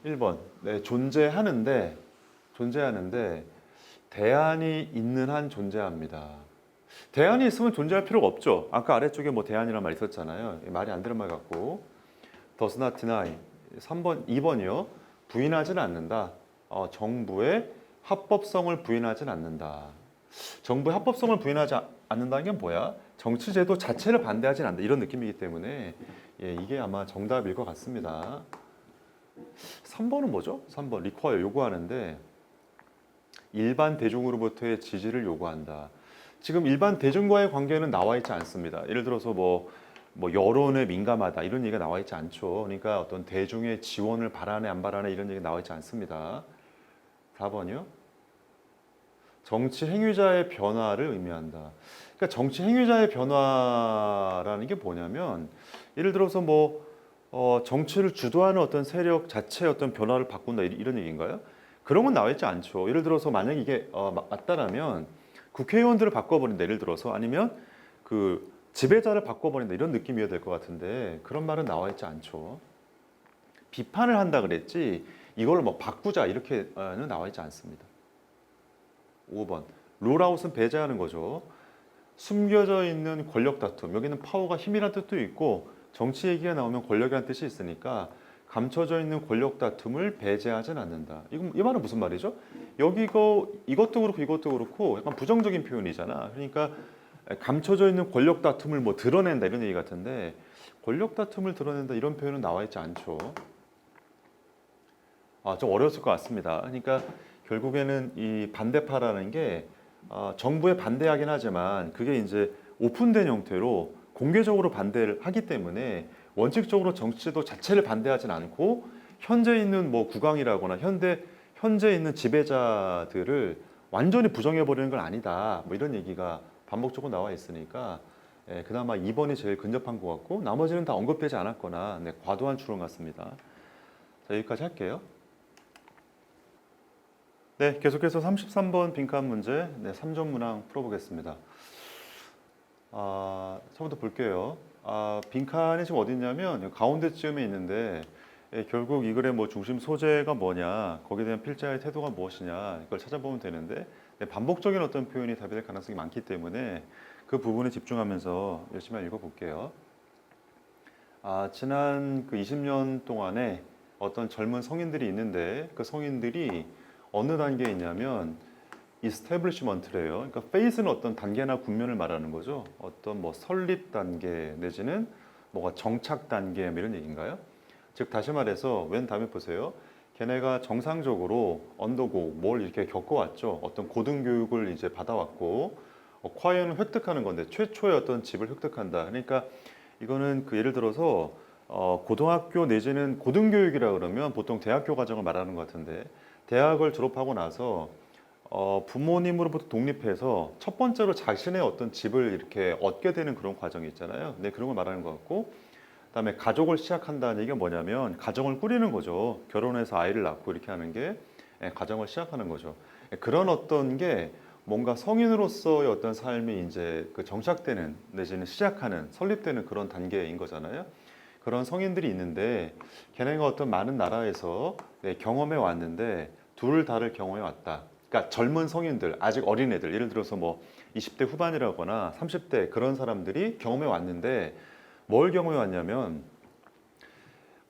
A: 1번. 네, 존재하는데 대안이 있는 한 존재합니다. 대안이 있으면 존재할 필요가 없죠. 아까 아래쪽에 대안이란 말 있었잖아요. 말이 안 되는 말 같고. does not deny. 3번, 2번이요. 부인하지는 않는다. 정부의 합법성을 부인하지는 않는다. 정부의 합법성을 부인하지 않는다는 게 뭐야? 정치제도 자체를 반대하지는 않는다. 이런 느낌이기 때문에 이게 아마 정답일 것 같습니다. 3번은 뭐죠? 3번, require 요구하는데 일반 대중으로부터의 지지를 요구한다. 지금 일반 대중과의 관계는 나와 있지 않습니다. 예를 들어서 여론에 민감하다 이런 얘기가 나와 있지 않죠. 그러니까 어떤 대중의 지원을 바라네 안 바라네 이런 얘기 나와 있지 않습니다. 4번이요. 정치 행위자의 변화를 의미한다. 그러니까 정치 행위자의 변화라는 게 뭐냐면 예를 들어서 뭐 정치를 주도하는 어떤 세력 자체의 어떤 변화를 바꾼다 이런 얘기인가요? 그런 건 나와 있지 않죠. 예를 들어서 만약 이게 맞다라면 국회의원들을 바꿔버린다 예를 들어서 아니면 그 지배자를 바꿔버린다 이런 느낌이어야 될 것 같은데 그런 말은 나와 있지 않죠. 비판을 한다 그랬지 이걸 뭐 바꾸자 이렇게는 나와 있지 않습니다. 5번 롤아웃은 배제하는 거죠. 숨겨져 있는 권력 다툼 여기는 파워가 힘이란 뜻도 있고 정치 얘기가 나오면 권력이라는 뜻이 있으니까 감춰져 있는 권력 다툼을 배제하진 않는다. 이 말은 무슨 말이죠? 여기 이것도 그렇고 이것도 그렇고 약간 부정적인 표현이잖아. 그러니까 감춰져 있는 권력 다툼을 뭐 드러낸다 이런 얘기 같은데 권력 다툼을 드러낸다 이런 표현은 나와 있지 않죠. 좀 어려웠을 것 같습니다. 그러니까 결국에는 이 반대파라는 게 정부에 반대하긴 하지만 그게 이제 오픈된 형태로 공개적으로 반대를 하기 때문에 원칙적으로 정치제도 자체를 반대하진 않고 현재 있는 뭐 국왕이라거나 현재 있는 지배자들을 완전히 부정해 버리는 건 아니다. 뭐 이런 얘기가 반복적으로 나와 있으니까 그나마 2번이 제일 근접한 것 같고 나머지는 다 언급되지 않았거나 과도한 추론 같습니다. 자, 여기까지 할게요. 네, 계속해서 33번 빈칸 문제 3점 문항 풀어보겠습니다. 처음부터 볼게요. 빈칸이 지금 어디 있냐면 가운데쯤에 있는데 결국 이 글의 뭐 중심 소재가 뭐냐 거기에 대한 필자의 태도가 무엇이냐 이걸 찾아보면 되는데 반복적인 어떤 표현이 답이 될 가능성이 많기 때문에 그 부분에 집중하면서 열심히 읽어볼게요. 지난 그 20년 동안에 어떤 젊은 성인들이 있는데 그 성인들이 어느 단계에 있냐면 이스태블리시먼트래요. 그러니까 페이스는 어떤 단계나 국면을 말하는 거죠. 어떤 뭐 설립 단계 내지는 뭐가 정착 단계 뭐 이런 얘기인가요? 즉 다시 말해서 웬 다음에 보세요. 걔네가 정상적으로 언더고 뭘 이렇게 겪어왔죠. 어떤 고등교육을 이제 받아왔고 콰이어는 획득하는 건데 최초의 어떤 집을 획득한다. 그러니까 이거는 그 예를 들어서 고등학교 내지는 고등교육이라 그러면 보통 대학교 과정을 말하는 것 같은데 대학을 졸업하고 나서 부모님으로부터 독립해서 첫 번째로 자신의 어떤 집을 이렇게 얻게 되는 그런 과정이 있잖아요. 네, 그런 걸 말하는 것 같고, 그다음에 가족을 시작한다는 얘기가 뭐냐면 가정을 꾸리는 거죠. 결혼해서 아이를 낳고 이렇게 하는 게 가정을 시작하는 거죠. 그런 어떤 게 뭔가 성인으로서의 어떤 삶이 이제 그 정착되는 내지는 시작하는 설립되는 그런 단계인 거잖아요. 그런 성인들이 있는데 걔네가 어떤 많은 나라에서 경험해 왔는데 둘 다를 경험해 왔다. 그러니까 젊은 성인들, 아직 어린애들, 예를 들어서 뭐 20대 후반이라거나 30대 그런 사람들이 경험해 왔는데 뭘 경험해 왔냐면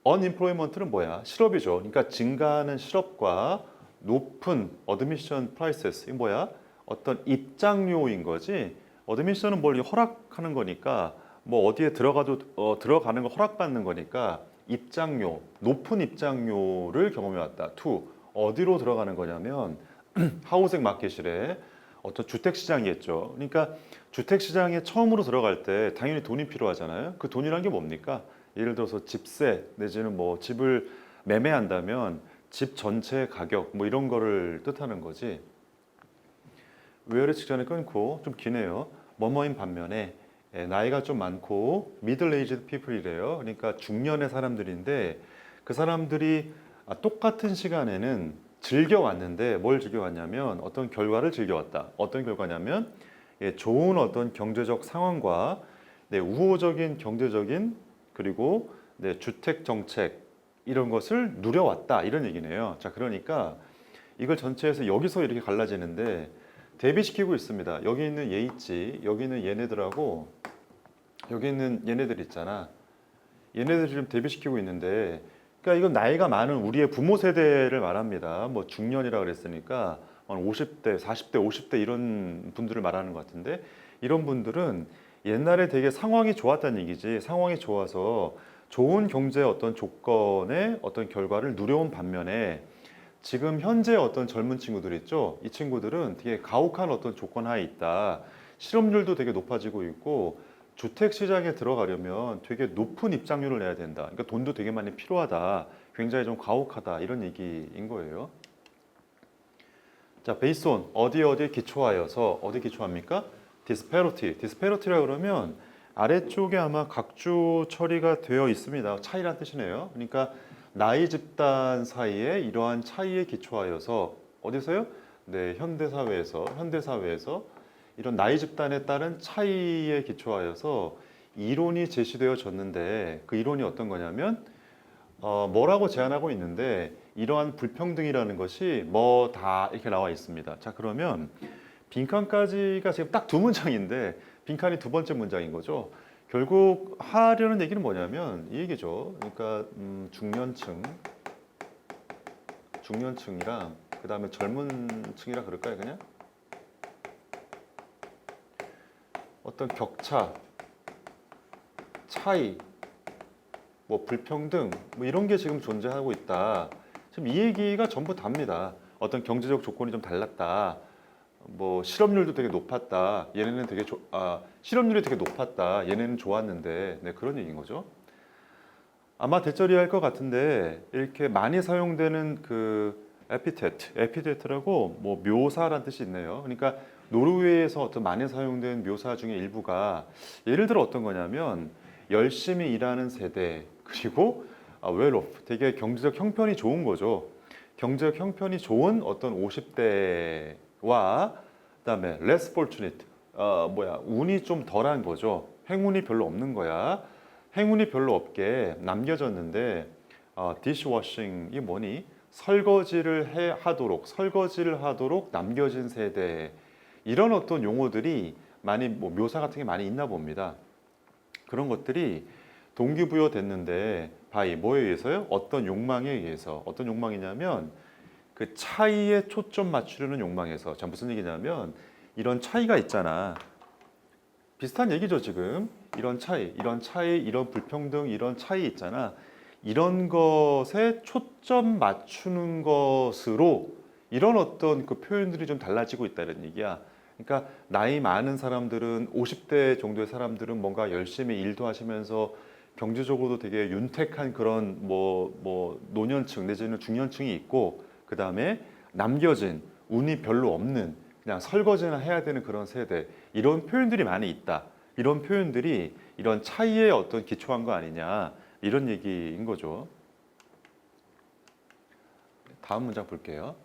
A: unemployment는 뭐야? 실업이죠. 그러니까 증가하는 실업과 높은 admission prices 이 뭐야? 어떤 입장료인 거지. admission은 뭘 허락하는 거니까 뭐 어디에 들어가는 거 허락받는 거니까 입장료, 높은 입장료를 경험해 왔다. 투 어디로 들어가는 거냐면 하우징 마켓이래. 어떤 주택 시장이겠죠. 그러니까 주택 시장에 처음으로 들어갈 때 당연히 돈이 필요하잖아요. 그 돈이란 게 뭡니까? 예를 들어서 집세 내지는 뭐 집을 매매한다면 집 전체 가격 뭐 이런 거를 뜻하는 거지. 외열의 직전에 끊고 좀 기네요. 뭐뭐인 반면에 나이가 좀 많고 미들 에이지드 피플이래요. 그러니까 중년의 사람들인데 그 사람들이 똑같은 시간에는 즐겨왔는데 뭘 즐겨왔냐면 어떤 결과를 즐겨왔다. 어떤 결과냐면 좋은 어떤 경제적 상황과 우호적인 경제적인 그리고 주택 정책 이런 것을 누려왔다 이런 얘기네요. 자, 그러니까 이걸 전체에서 여기서 이렇게 갈라지는데 대비시키고 있습니다. 여기 있는 얘 있지. 여기 있는 얘네들하고 여기 있는 얘네들 있잖아. 얘네들 좀 대비시키고 있는데 그러니까 이건 나이가 많은 우리의 부모 세대를 말합니다. 뭐 중년이라 그랬으니까 50대, 40대, 50대 이런 분들을 말하는 것 같은데 이런 분들은 옛날에 되게 상황이 좋았다는 얘기지. 상황이 좋아서 좋은 경제 어떤 조건의 어떤 결과를 누려온 반면에 지금 현재 어떤 젊은 친구들 있죠. 이 친구들은 되게 가혹한 어떤 조건 하에 있다. 실업률도 되게 높아지고 있고 주택 시장에 들어가려면 되게 높은 입장료를 내야 된다. 그러니까 돈도 되게 많이 필요하다. 굉장히 좀 가혹하다. 이런 얘기인 거예요. 자, based on 어디에 기초하여서 어디 기초합니까? disparity. disparity라 그러면 아래쪽에 아마 각주 처리가 되어 있습니다. 차이란 뜻이네요. 그러니까 나이 집단 사이에 이러한 차이에 기초하여서 어디서요? 네, 현대사회에서 이런 나이 집단에 따른 차이에 기초하여서 이론이 제시되어졌는데 그 이론이 어떤 거냐면 뭐라고 제안하고 있는데 이러한 불평등이라는 것이 뭐다 이렇게 나와 있습니다. 자, 그러면 빈칸까지가 지금 딱 두 문장인데 빈칸이 두 번째 문장인 거죠. 결국 하려는 얘기는 뭐냐면 이 얘기죠. 그러니까 중년층이랑 그 다음에 젊은 층이라 그럴까요, 그냥? 어떤 격차, 차이, 뭐 불평등, 뭐 이런 게 지금 존재하고 있다. 지금 이 얘기가 전부 답니다. 어떤 경제적 조건이 좀 달랐다. 뭐 실업률도 되게 높았다. 얘네는 실업률이 되게 높았다. 얘네는 좋았는데, 네, 그런 얘기인 거죠. 아마 대처리할 것 같은데 이렇게 많이 사용되는 그 에피테트라고 뭐 묘사라는 뜻이 있네요. 그러니까 노르웨이에서 어떤 많이 사용된 묘사 중에 일부가 예를 들어 어떤 거냐면 열심히 일하는 세대 그리고 웰오프 되게 경제적 형편이 좋은 거죠. 경제적 형편이 좋은 어떤 50대와 그다음에 less fortunate 운이 좀 덜한 거죠. 행운이 별로 없는 거야. 행운이 별로 없게 남겨졌는데 디시워싱이 뭐니? 설거지를 하도록 남겨진 세대 이런 어떤 용어들이 많이 뭐 묘사 같은 게 많이 있나 봅니다. 그런 것들이 동기부여됐는데 뭐에 의해서요? 어떤 욕망에 의해서 어떤 욕망이냐면 그 차이에 초점 맞추려는 욕망에서 자 무슨 얘기냐면 이런 차이가 있잖아. 비슷한 얘기죠 지금. 이런 차이, 이런 불평등, 이런 차이 있잖아. 이런 것에 초점 맞추는 것으로 이런 어떤 그 표현들이 좀 달라지고 있다는 얘기야. 그러니까 나이 많은 사람들은 50대 정도의 사람들은 뭔가 열심히 일도 하시면서 경제적으로도 되게 윤택한 그런 뭐 노년층 내지는 중년층이 있고 그 다음에 남겨진 운이 별로 없는 그냥 설거지나 해야 되는 그런 세대 이런 표현들이 많이 있다. 이런 표현들이 이런 차이에 어떤 기초한 거 아니냐 이런 얘기인 거죠. 다음 문장 볼게요.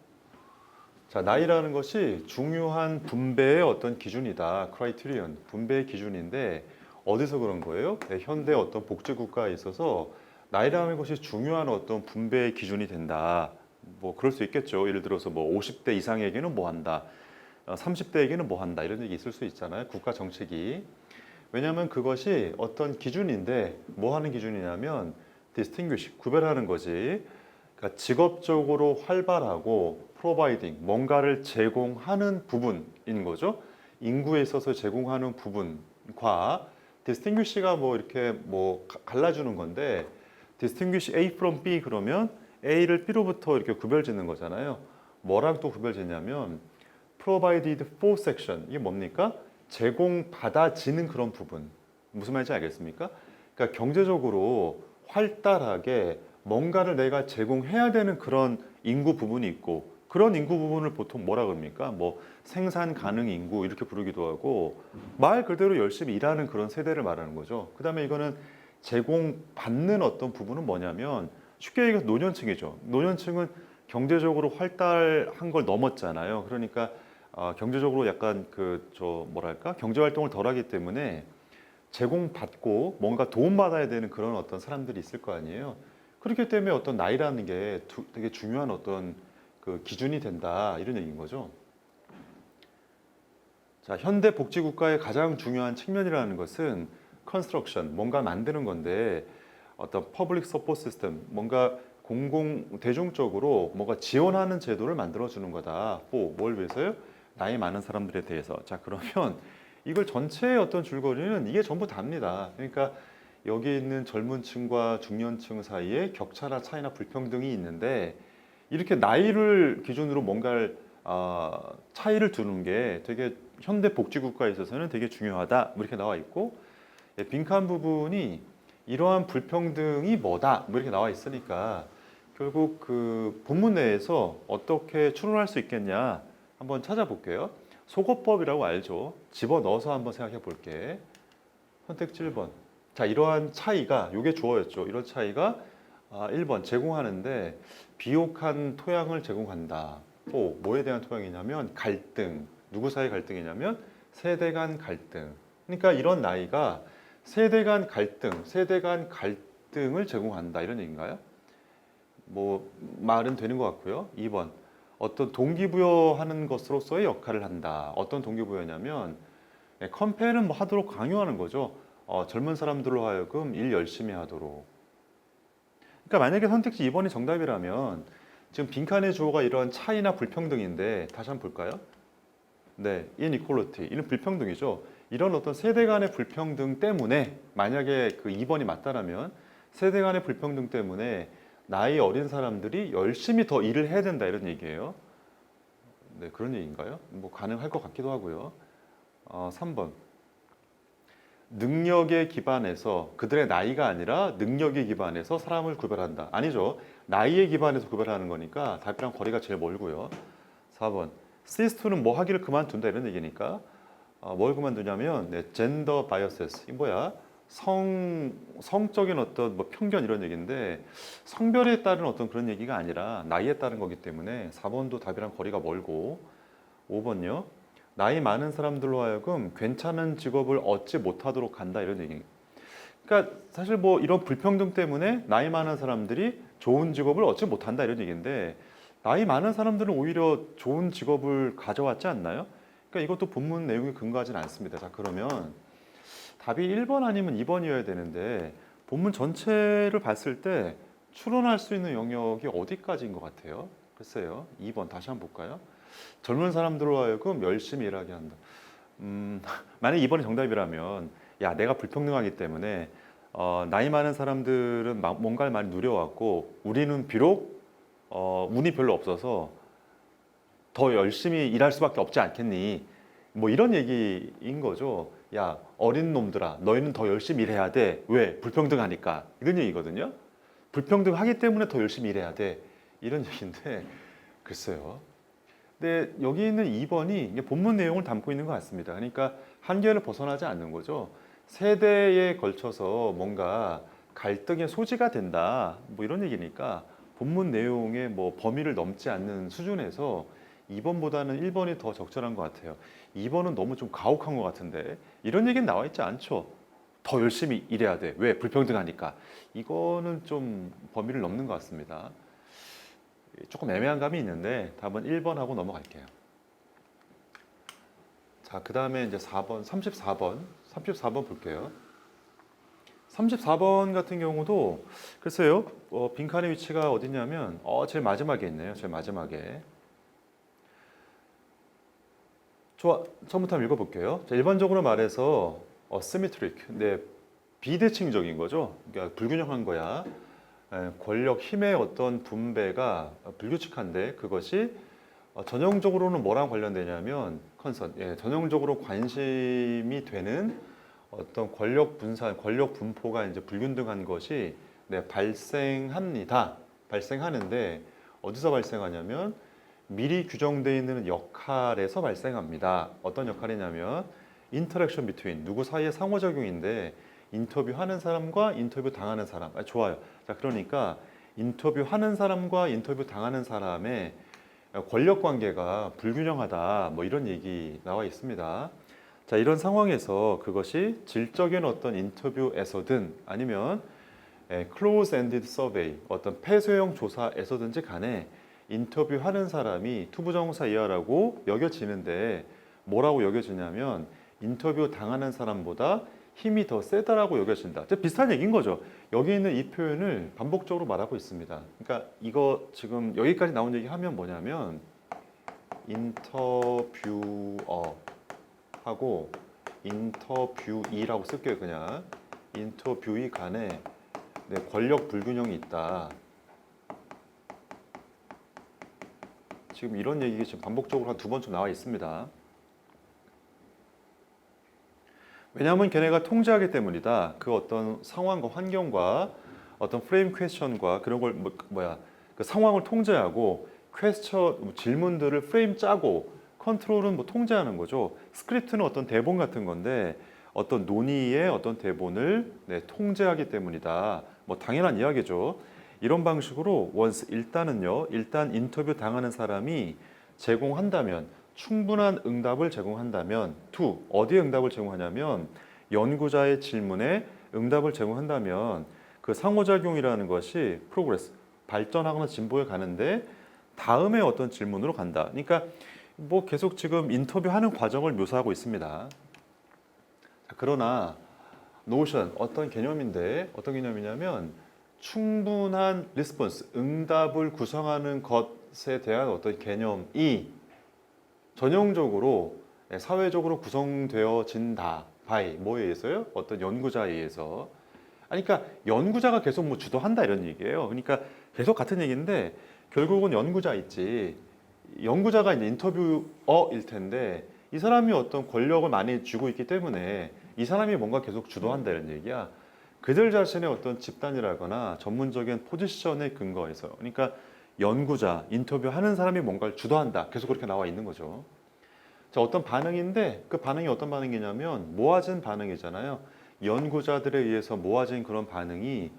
A: 자, 나이라는 것이 중요한 분배의 어떤 기준이다. 크라이테리언, 분배의 기준인데 어디서 그런 거예요? 네, 현대 어떤 복지 국가에 있어서 나이라는 것이 중요한 어떤 분배의 기준이 된다. 뭐 그럴 수 있겠죠. 예를 들어서 뭐 50대 이상에게는 뭐 한다. 30대에게는 뭐 한다. 이런 얘기 있을 수 있잖아요. 국가 정책이. 왜냐하면 그것이 어떤 기준인데 뭐 하는 기준이냐면 distinguish, 구별하는 거지. 그러니까 직업적으로 활발하고 providing, 뭔가를 제공하는 부분인 거죠. 인구에 있어서 제공하는 부분과 distinguish가 뭐 이렇게 뭐 갈라주는 건데 distinguish A from B 그러면 A를 B로부터 이렇게 구별짓는 거잖아요. 뭐랑 또 구별짓냐면 provided for section 이게 뭡니까? 제공받아지는 그런 부분. 무슨 말인지 알겠습니까? 그러니까 경제적으로 활달하게 뭔가를 내가 제공해야 되는 그런 인구 부분이 있고 그런 인구 부분을 보통 뭐라 그럽니까? 뭐 생산 가능 인구 이렇게 부르기도 하고 말 그대로 열심히 일하는 그런 세대를 말하는 거죠. 그다음에 이거는 제공받는 어떤 부분은 뭐냐면 쉽게 얘기해서 노년층이죠. 노년층은 경제적으로 활달한 걸 넘었잖아요. 그러니까 경제적으로 약간 경제 활동을 덜 하기 때문에 제공받고 뭔가 도움받아야 되는 그런 어떤 사람들이 있을 거 아니에요. 그렇기 때문에 어떤 나이라는 게 되게 중요한 어떤 그 기준이 된다 이런 얘기인 거죠. 자, 현대 복지 국가의 가장 중요한 측면이라는 것은 컨스트럭션, 뭔가 만드는 건데 어떤 퍼블릭 서포트 시스템, 뭔가 대중적으로 뭔가 지원하는 제도를 만들어 주는 거다. 뭘 위해서요? 나이 많은 사람들에 대해서. 자, 그러면 이걸 전체의 어떤 줄거리는 이게 전부 답니다. 그러니까 여기 있는 젊은 층과 중년층 사이에 격차나 차이나 불평등이 있는데 이렇게 나이를 기준으로 뭔가를 차이를 두는 게 되게 현대 복지 국가에 있어서는 되게 중요하다. 뭐 이렇게 나와 있고 빈칸 부분이 이러한 불평등이 뭐다. 뭐 이렇게 나와 있으니까 결국 그 본문 내에서 어떻게 추론할 수 있겠냐. 한번 찾아볼게요. 속어법이라고 알죠? 집어넣어서 한번 생각해 볼게. 선택지 1번. 자, 이러한 차이가, 이게 주어였죠. 이런 차이가 1번 제공하는데 비옥한 토양을 제공한다. 또 뭐에 대한 토양이냐면 갈등. 누구 사이 갈등이냐면 세대 간 갈등. 그러니까 이런 나이가 세대 간 갈등, 세대 간 갈등을 제공한다. 이런 얘기인가요? 뭐 말은 되는 것 같고요. 2번. 어떤 동기부여하는 것으로서의 역할을 한다. 어떤 동기부여냐면 컴페는 뭐 하도록 강요하는 거죠. 젊은 사람들로 하여금 일 열심히 하도록. 그러니까 만약에 선택지 2번이 정답이라면 지금 빈칸의 주어가 이런 차이나 불평등인데 다시 한번 볼까요? 네, inequality. 이는 불평등이죠. 이런 어떤 세대 간의 불평등 때문에 만약에 그 2번이 맞다라면 세대 간의 불평등 때문에 나이 어린 사람들이 열심히 더 일을 해야 된다 이런 얘기예요. 네, 그런 얘기인가요? 뭐 가능할 것 같기도 하고요. 3번. 능력에 기반해서 그들의 나이가 아니라 능력에 기반해서 사람을 구별한다. 아니죠. 나이에 기반해서 구별하는 거니까 답이랑 거리가 제일 멀고요. 4번. 시스투는 뭐 하기를 그만둔다 이런 얘기니까 뭘 그만두냐면 젠더 바이어세스. 이 뭐야? 성적인 어떤 뭐 편견 이런 얘기인데 성별에 따른 어떤 그런 얘기가 아니라 나이에 따른 거기 때문에 4번도 답이랑 거리가 멀고 5번요. 나이 많은 사람들로 하여금 괜찮은 직업을 얻지 못하도록 한다 이런 얘기. 그러니까 사실 뭐 이런 불평등 때문에 나이 많은 사람들이 좋은 직업을 얻지 못한다 이런 얘기인데 나이 많은 사람들은 오히려 좋은 직업을 가져왔지 않나요? 그러니까 이것도 본문 내용에 근거하지는 않습니다. 자, 그러면 답이 1번 아니면 2번이어야 되는데 본문 전체를 봤을 때 추론할 수 있는 영역이 어디까지인 것 같아요? 글쎄요. 2번 다시 한번 볼까요? 젊은 사람들로 하여금 열심히 일하게 한다. 만약 2번이 정답이라면 야 내가 불평등하기 때문에 나이 많은 사람들은 뭔가를 많이 누려왔고 우리는 비록 운이 별로 없어서 더 열심히 일할 수밖에 없지 않겠니? 뭐 이런 얘기인 거죠. 야 어린 놈들아 너희는 더 열심히 일해야 돼. 왜? 불평등하니까. 이런 얘기거든요. 불평등하기 때문에 더 열심히 일해야 돼. 이런 얘기인데 글쎄요. 근데 여기 있는 2번이 본문 내용을 담고 있는 것 같습니다. 그러니까 한계를 벗어나지 않는 거죠. 세대에 걸쳐서 뭔가 갈등의 소지가 된다. 뭐 이런 얘기니까 본문 내용의 뭐 범위를 넘지 않는 수준에서 2번보다는 1번이 더 적절한 것 같아요. 2번은 너무 좀 가혹한 것 같은데 이런 얘기는 나와 있지 않죠. 더 열심히 일해야 돼. 왜? 불평등하니까. 이거는 좀 범위를 넘는 것 같습니다. 조금 애매한 감이 있는데 답은 1번 하고 넘어갈게요. 자, 그 다음에 이제 4번, 34번 볼게요. 34번 같은 경우도 글쎄요, 빈칸의 위치가 어디냐면 제일 마지막에 있네요. 제일 마지막에. 좋아, 처음부터 한번 읽어볼게요. 자, 일반적으로 말해서 symmetric, 네, 비대칭적인 거죠. 그러니까 불균형한 거야. 권력, 힘의 어떤 분배가 불규칙한데 그것이 전형적으로는 뭐랑 관련되냐면 전형적으로 관심이 되는 어떤 권력 분산, 권력 분포가 이제 불균등한 것이 발생합니다. 발생하는데 어디서 발생하냐면 미리 규정되어 있는 역할에서 발생합니다. 어떤 역할이냐면 interaction between 누구 사이의 상호작용인데 인터뷰하는 사람과 인터뷰 당하는 사람. 좋아요. 자, 그러니까 인터뷰하는 사람과 인터뷰 당하는 사람의 권력 관계가 불균형하다. 뭐 이런 얘기 나와 있습니다. 자, 이런 상황에서 그것이 질적인 어떤 인터뷰에서든 아니면 close-ended survey, 어떤 폐쇄형 조사에서든지 간에 인터뷰하는 사람이 투부정사 이하라고 여겨지는데 뭐라고 여겨지냐면 인터뷰 당하는 사람보다 힘이 더 세다라고 여겨진다. 비슷한 얘기인 거죠. 여기 있는 이 표현을 반복적으로 말하고 있습니다. 그러니까 이거 지금 여기까지 나온 얘기 하면 뭐냐면 인터뷰어하고 인터뷰이라고 쓸게요. 그냥 인터뷰이 간에 권력 불균형이 있다. 지금 이런 얘기가 지금 반복적으로 한 2번쯤 나와 있습니다. 왜냐하면 걔네가 통제하기 때문이다. 그 어떤 상황과 환경과 어떤 프레임 퀘스천과 그런 걸 그 상황을 통제하고 퀘스천 질문들을 프레임 짜고 컨트롤은 뭐 통제하는 거죠. 스크립트는 어떤 대본 같은 건데 어떤 논의의 어떤 대본을 통제하기 때문이다. 뭐 당연한 이야기죠. 이런 방식으로 once 일단 인터뷰 당하는 사람이 제공한다면 충분한 응답을 제공한다면 two 어디에 응답을 제공하냐면 연구자의 질문에 응답을 제공한다면 그 상호작용이라는 것이 프로그레스 발전하거나 진보해 가는데 다음에 어떤 질문으로 간다. 그러니까 뭐 계속 지금 인터뷰하는 과정을 묘사하고 있습니다. 그러나 노션 어떤 개념인데 어떤 개념이냐면 충분한 리스폰스 응답을 구성하는 것에 대한 어떤 개념이 전형적으로 사회적으로 구성되어진다. 바이 뭐에 의해서요? 어떤 연구자에 의해서. 아니, 그러니까 연구자가 계속 뭐 주도한다 이런 얘기예요. 그러니까 계속 같은 얘기인데 결국은 연구자 있지. 연구자가 이제 인터뷰어일 텐데 이 사람이 어떤 권력을 많이 쥐고 있기 때문에 이 사람이 뭔가 계속 주도한다 이런 얘기야. 그들 자신의 어떤 집단이라거나 전문적인 포지션에 근거해서 그러니까 연구자, 인터뷰하는 사람이 뭔가를 주도한다. 계속 그렇게 나와 있는 거죠. 자, 어떤 반응인데 그 반응이 어떤 반응이냐면 모아진 반응이잖아요. 연구자들에 의해서 모아진 그런 반응이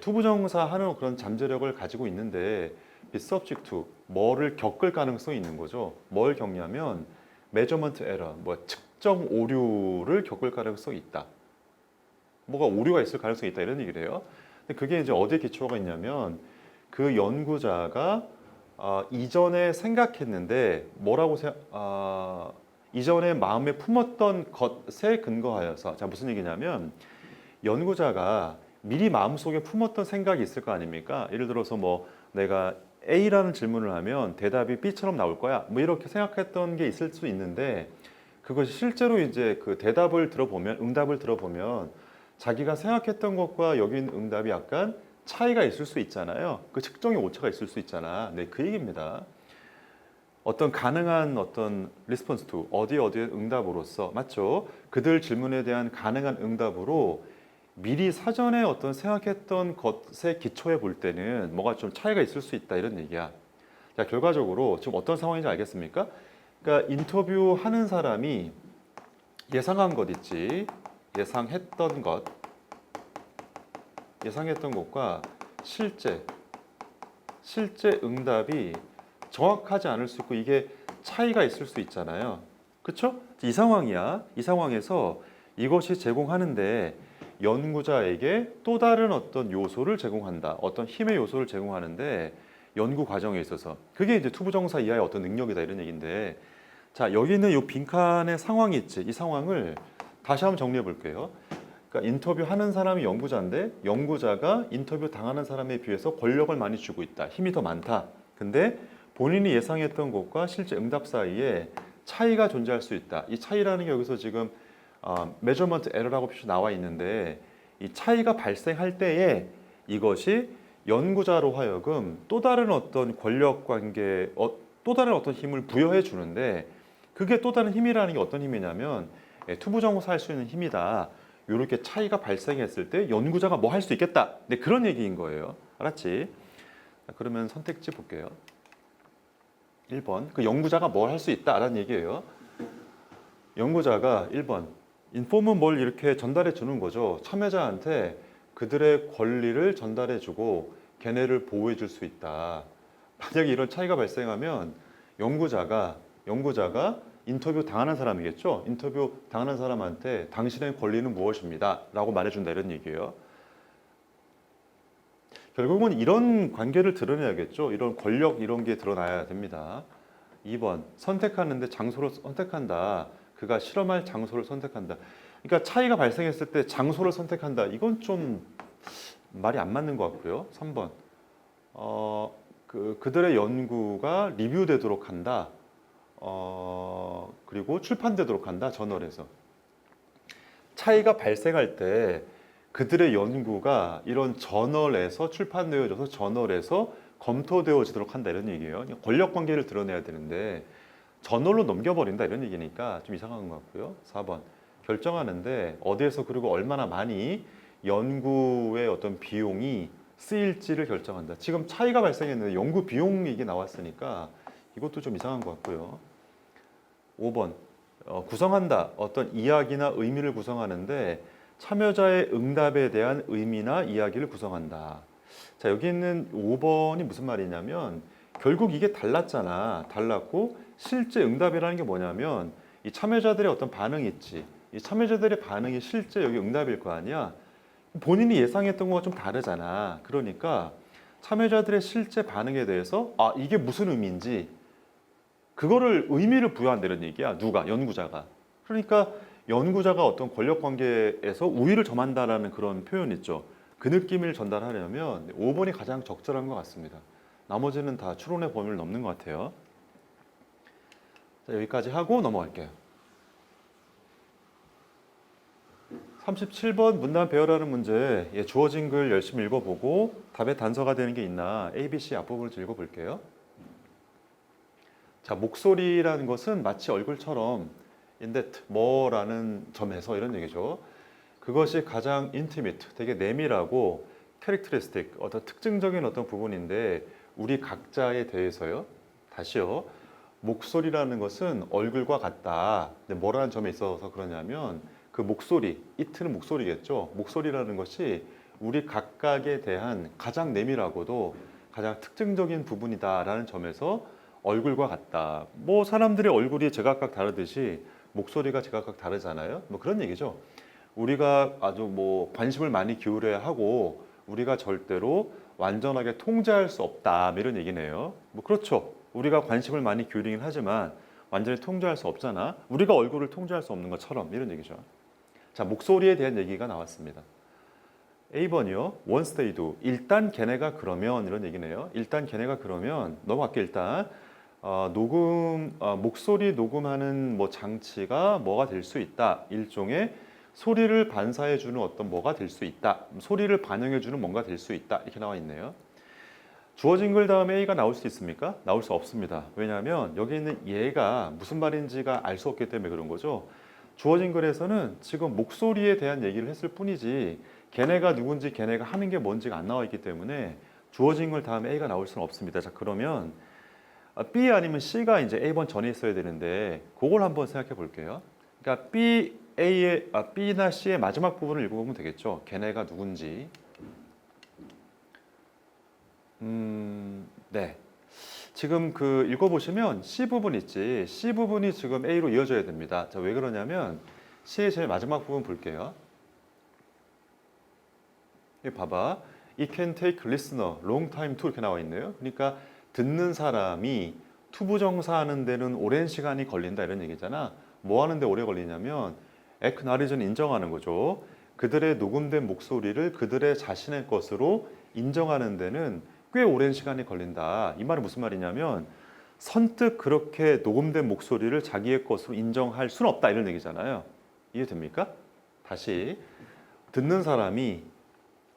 A: 투부정사하는 그런 잠재력을 가지고 있는데 be subject to 뭐를 겪을 가능성이 있는 거죠. 뭘 겪냐면 measurement error, 뭐 측정 오류를 겪을 가능성이 있다. 뭐가 오류가 있을 가능성이 있다 이런 얘기를 해요. 근데 그게 이제 어디에 기초가 있냐면 그 연구자가 이전에 생각했는데 이전에 마음에 품었던 것에 근거하여서 자 무슨 얘기냐면 연구자가 미리 마음속에 품었던 생각이 있을 거 아닙니까? 예를 들어서 뭐 내가 A라는 질문을 하면 대답이 B처럼 나올 거야. 뭐 이렇게 생각했던 게 있을 수 있는데 그것이 실제로 이제 그 대답을 들어보면 응답을 들어보면 자기가 생각했던 것과 여기 있는 응답이 약간 차이가 있을 수 있잖아요. 그 측정의 오차가 있을 수 있잖아. 네, 그 얘기입니다. 어떤 가능한 어떤 리스폰스 투 어디에 응답으로서 맞죠? 그들 질문에 대한 가능한 응답으로 미리 사전에 어떤 생각했던 것에 기초해 볼 때는 뭐가 좀 차이가 있을 수 있다 이런 얘기야. 자, 결과적으로 지금 어떤 상황인지 알겠습니까? 그러니까 인터뷰하는 사람이 예상한 것 있지. 예상했던 것과 실제 응답이 정확하지 않을 수 있고 이게 차이가 있을 수 있잖아요. 그렇죠? 이 상황이야. 이 상황에서 이것이 제공하는데 연구자에게 또 다른 어떤 요소를 제공한다. 어떤 힘의 요소를 제공하는데 연구 과정에 있어서 그게 이제 투부정사 이하의 어떤 능력이다 이런 얘기인데 자 여기 있는 이 빈칸의 상황이 있지. 이 상황을 다시 한번 정리해 볼게요. 그러니까 인터뷰하는 사람이 연구자인데 연구자가 인터뷰 당하는 사람에 비해서 권력을 많이 쥐고 있다. 힘이 더 많다. 근데 본인이 예상했던 것과 실제 응답 사이에 차이가 존재할 수 있다. 이 차이라는 게 여기서 지금 measurement error라고 표시 나와 있는데 이 차이가 발생할 때에 이것이 연구자로 하여금 또 다른 어떤 권력 관계, 또 다른 어떤 힘을 부여해 주는데 그게 또 다른 힘이라는 게 어떤 힘이냐면 투부정사 할 수 있는 힘이다. 이렇게 차이가 발생했을 때 연구자가 뭐 할 수 있겠다. 네, 그런 얘기인 거예요. 알았지? 그러면 선택지 볼게요. 1번. 그 연구자가 뭘 할 수 있다라는 얘기예요. 연구자가 1번. 인폼은 뭘 이렇게 전달해 주는 거죠. 참여자한테 그들의 권리를 전달해 주고 걔네를 보호해 줄 수 있다. 만약에 이런 차이가 발생하면 연구자가 인터뷰 당하는 사람이겠죠. 인터뷰 당하는 사람한테 당신의 권리는 무엇입니다. 라고 말해준다 이런 얘기예요. 결국은 이런 관계를 드러내야겠죠. 이런 권력 이런 게 드러나야 됩니다. 2번 선택하는데 장소를 선택한다. 그가 실험할 장소를 선택한다. 그러니까 차이가 발생했을 때 장소를 선택한다. 이건 좀 말이 안 맞는 것 같고요. 3번 그들의 연구가 리뷰되도록 한다. 그리고 출판되도록 한다. 저널에서. 차이가 발생할 때 그들의 연구가 이런 저널에서 출판되어져서 저널에서 검토되어지도록 한다 이런 얘기예요. 권력 관계를 드러내야 되는데 저널로 넘겨버린다 이런 얘기니까 좀 이상한 것 같고요. 4번 결정하는데 어디에서 그리고 얼마나 많이 연구의 어떤 비용이 쓰일지를 결정한다. 지금 차이가 발생했는데 연구 비용 얘기 나왔으니까 이것도 좀 이상한 것 같고요. 5번 구성한다. 어떤 이야기나 의미를 구성하는데 참여자의 응답에 대한 의미나 이야기를 구성한다. 자, 여기 있는 5번이 무슨 말이냐면 결국 이게 달랐잖아. 달랐고 실제 응답이라는 게 뭐냐면 이 참여자들의 어떤 반응이 있지. 이 참여자들의 반응이 실제 여기 응답일 거 아니야. 본인이 예상했던 거와 좀 다르잖아. 그러니까 참여자들의 실제 반응에 대해서 아, 이게 무슨 의미인지 그거를 의미를 부여한다는 얘기야. 누가? 연구자가. 그러니까 연구자가 어떤 권력 관계에서 우위를 점한다라는 그런 표현 있죠. 그 느낌을 전달하려면 5번이 가장 적절한 것 같습니다. 나머지는 다 추론의 범위를 넘는 것 같아요. 자, 여기까지 하고 넘어갈게요. 37번 문단 배열하는 문제. 예, 주어진 글 열심히 읽어보고 답에 단서가 되는 게 있나 A, B, C 앞부분을 좀 읽어볼게요. 자, 목소리라는 것은 마치 얼굴처럼 in that 뭐라는 점에서 이런 얘기죠. 그것이 가장 intimate, 되게 내밀하고 characteristic, 어떤 특징적인 어떤 부분인데 우리 각자에 대해서요. 다시요. 목소리라는 것은 얼굴과 같다. 근데 뭐라는 점에 있어서 그러냐면 그 목소리, it는 목소리겠죠. 목소리라는 것이 우리 각각에 대한 가장 내밀하고도 가장 특징적인 부분이다라는 점에서 얼굴과 같다. 뭐 사람들의 얼굴이 제각각 다르듯이 목소리가 제각각 다르잖아요. 뭐 그런 얘기죠. 우리가 아주 뭐 관심을 많이 기울여야 하고 우리가 절대로 완전하게 통제할 수 없다. 뭐 이런 얘기네요. 뭐 그렇죠. 우리가 관심을 많이 기울이긴 하지만 완전히 통제할 수 없잖아. 우리가 얼굴을 통제할 수 없는 것처럼 이런 얘기죠. 자, 목소리에 대한 얘기가 나왔습니다. A번이요. once they do. 일단 걔네가 그러면 이런 얘기네요. 일단 걔네가 그러면 넘어갈게 일단. 목소리 녹음하는 뭐 장치가 뭐가 될 수 있다. 일종의 소리를 반사해주는 어떤 뭐가 될 수 있다. 소리를 반영해주는 뭔가 될 수 있다. 이렇게 나와 있네요. 주어진 글 다음에 A가 나올 수 있습니까? 나올 수 없습니다. 왜냐하면 여기 있는 얘가 무슨 말인지가 알 수 없기 때문에 그런 거죠. 주어진 글에서는 지금 목소리에 대한 얘기를 했을 뿐이지 걔네가 누군지 걔네가 하는 게 뭔지가 안 나와 있기 때문에 주어진 글 다음에 A가 나올 수는 없습니다. 자, 그러면 B 아니면 C가 이제 A번 전에 있어야 되는데 그걸 한번 생각해 볼게요. 그러니까 B나 C의 마지막 부분을 읽어보면 되겠죠. 걔네가 누군지. 네. 지금 그 읽어보시면 C 부분 있지. C 부분이 지금 A로 이어져야 됩니다. 자, 왜 그러냐면 C의 제일 마지막 부분 볼게요. 여기 봐봐. It can take listener long time to 이렇게 나와 있네요. 그러니까 듣는 사람이 투부정사하는 데는 오랜 시간이 걸린다 이런 얘기잖아. 뭐 하는데 오래 걸리냐면 acknowledge는 인정하는 거죠. 그들의 녹음된 목소리를 그들의 자신의 것으로 인정하는 데는 꽤 오랜 시간이 걸린다. 이 말은 무슨 말이냐면 선뜻 그렇게 녹음된 목소리를 자기의 것으로 인정할 수는 없다 이런 얘기잖아요. 이해됩니까? 다시 듣는 사람이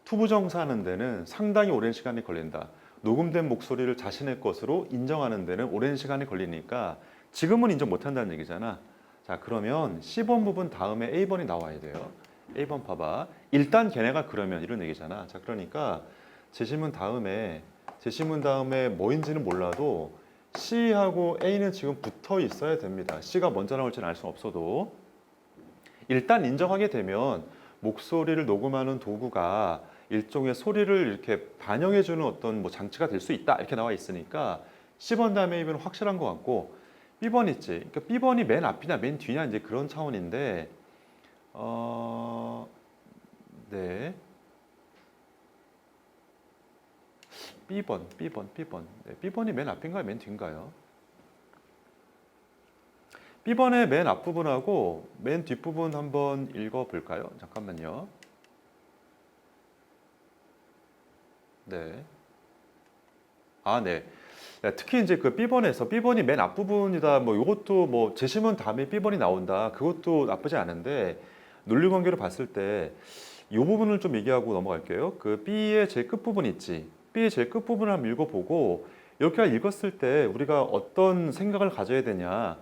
A: 투부정사하는 데는 상당히 오랜 시간이 걸린다. 녹음된 목소리를 자신의 것으로 인정하는 데는 오랜 시간이 걸리니까 지금은 인정 못한다는 얘기잖아. 자, 그러면 C번 부분 다음에 A번이 나와야 돼요. A번 봐봐. 일단 걔네가 그러면 이런 얘기잖아. 자, 그러니까 제시문 다음에 뭐인지는 몰라도 C하고 A는 지금 붙어 있어야 됩니다. C가 먼저 나올지는 알 수 없어도 일단 인정하게 되면 목소리를 녹음하는 도구가 일종의 소리를 이렇게 반영해주는 어떤 뭐 장치가 될 수 있다 이렇게 나와 있으니까 C번 다음에 A번은 확실한 것 같고 B번 있지. 그러니까 B번이 맨 앞이냐 맨 뒤냐 이제 그런 차원인데 네. B번. 네, B번이 맨 앞인가요? 맨 뒤인가요? B번의 맨 앞부분하고 맨 뒷부분 한번 읽어볼까요? 잠깐만요. 네. 네. 네, 특히 이제 그 B번에서 B번이 맨 앞부분이다. 뭐 이것도 뭐 제시문 다음에 B번이 나온다. 그것도 나쁘지 않은데 논리관계로 봤을 때 이 부분을 좀 얘기하고 넘어갈게요. 그 B의 제일 끝부분 있지. B의 제일 끝부분을 한번 읽어보고 이렇게 읽었을 때 우리가 어떤 생각을 가져야 되냐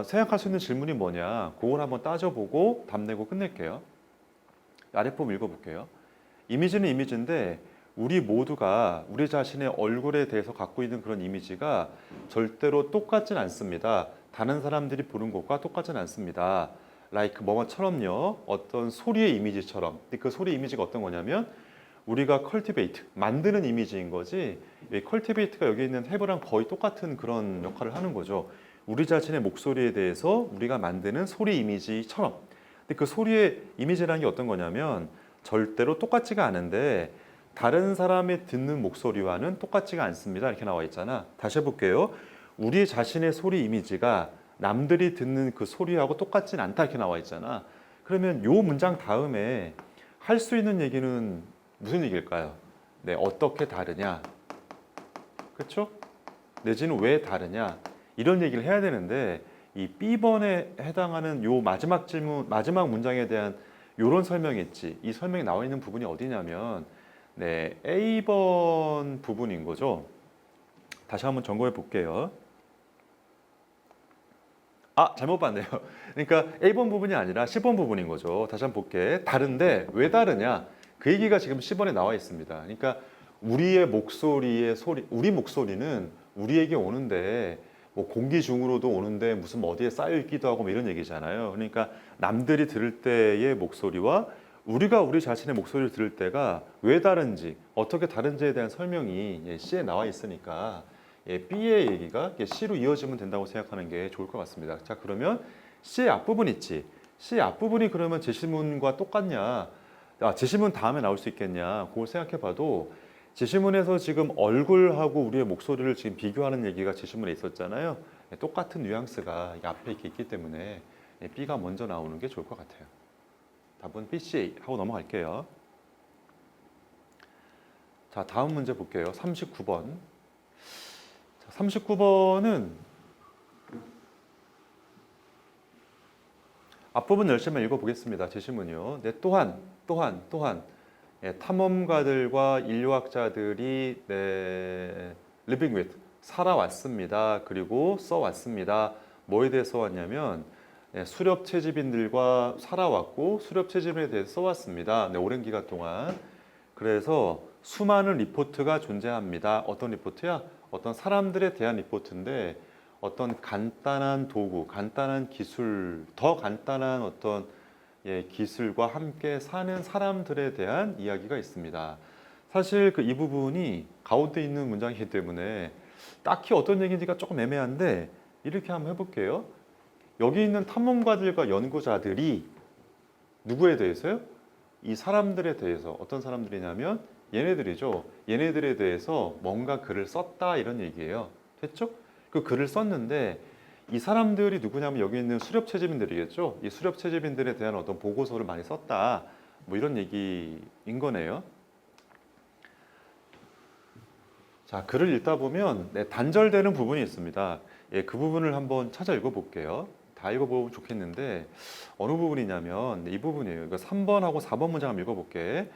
A: 생각할 수 있는 질문이 뭐냐 그걸 한번 따져보고 답 내고 끝낼게요. 아랫부분 읽어볼게요. 이미지는 이미지인데 우리 모두가 우리 자신의 얼굴에 대해서 갖고 있는 그런 이미지가 절대로 똑같진 않습니다. 다른 사람들이 보는 것과 똑같지는 않습니다. like 뭐뭐처럼요. 어떤 소리의 이미지처럼. 근데 그 소리 이미지가 어떤 거냐면 우리가 cultivate, 만드는 이미지인 거지. 이 cultivate가 여기 있는 have랑 거의 똑같은 그런 역할을 하는 거죠. 우리 자신의 목소리에 대해서 우리가 만드는 소리 이미지처럼. 근데 그 소리의 이미지라는 게 어떤 거냐면 절대로 똑같지가 않은데 다른 사람이 듣는 목소리와는 똑같지가 않습니다. 이렇게 나와 있잖아. 다시 해볼게요. 우리 자신의 소리 이미지가 남들이 듣는 그 소리하고 똑같진 않다 이렇게 나와 있잖아. 그러면 요 문장 다음에 할 수 있는 얘기는 무슨 얘기일까요? 네, 어떻게 다르냐? 그렇죠? 내지는 왜 다르냐? 이런 얘기를 해야 되는데 이 B번에 해당하는 요 마지막 질문, 마지막 문장에 대한 요런 설명이 있지. 이 설명이 나와 있는 부분이 어디냐면 네, A번 부분인 거죠. 다시 한번 점검해 볼게요. 아, 잘못 봤네요. 그러니까 A번 부분이 아니라 10번 부분인 거죠. 다시 한번 볼게. 다른데 왜 다르냐? 그 얘기가 지금 10번에 나와 있습니다. 그러니까 우리의 목소리의 소리, 우리 목소리는 우리에게 오는데 뭐 공기 중으로도 오는데 무슨 뭐 어디에 쌓여 있기도 하고 뭐 이런 얘기잖아요. 그러니까 남들이 들을 때의 목소리와 우리가 우리 자신의 목소리를 들을 때가 왜 다른지, 어떻게 다른지에 대한 설명이 C에 나와 있으니까 B의 얘기가 C로 이어지면 된다고 생각하는 게 좋을 것 같습니다. 자, 그러면 C의 앞부분 있지. C의 앞부분이 그러면 제시문과 똑같냐? 제시문 다음에 나올 수 있겠냐? 그걸 생각해 봐도 제시문에서 지금 얼굴하고 우리의 목소리를 지금 비교하는 얘기가 제시문에 있었잖아요. 똑같은 뉘앙스가 앞에 이렇게 있기 때문에 B가 먼저 나오는 게 좋을 것 같아요. 답은 B, C 하고 넘어갈게요. 자, 다음 문제 볼게요. 39번. 39번은 앞부분 열심히 읽어보겠습니다. 제시문이요. 네, 또한 탐험가들과 인류학자들이 living with, 살아왔습니다. 그리고 써왔습니다. 뭐에 대해 써왔냐면 수렵 채집인들과 살아왔고 수렵 채집에 대해서 써왔습니다. 오랜 기간 동안. 그래서 수많은 리포트가 존재합니다. 어떤 리포트야? 어떤 사람들에 대한 리포트인데 어떤 간단한 도구, 간단한 기술, 더 간단한 어떤 기술과 함께 사는 사람들에 대한 이야기가 있습니다. 사실 이 부분이 가운데 있는 문장이기 때문에 딱히 어떤 얘기인지가 조금 애매한데 이렇게 한번 해볼게요. 여기 있는 탐험가들과 연구자들이 누구에 대해서요? 이 사람들에 대해서 어떤 사람들이냐면 얘네들이죠. 얘네들에 대해서 뭔가 글을 썼다 이런 얘기예요. 됐죠? 그 글을 썼는데 이 사람들이 누구냐면 여기 있는 수렵 채집인들이겠죠. 이 수렵 채집인들에 대한 어떤 보고서를 많이 썼다. 뭐 이런 얘기인 거네요. 자, 글을 읽다 보면 단절되는 부분이 있습니다. 그 부분을 한번 찾아 읽어볼게요. 다 읽어보면 좋겠는데 어느 부분이냐면 이 부분이에요. 이거 3번하고 4번 문장 한번 읽어볼게.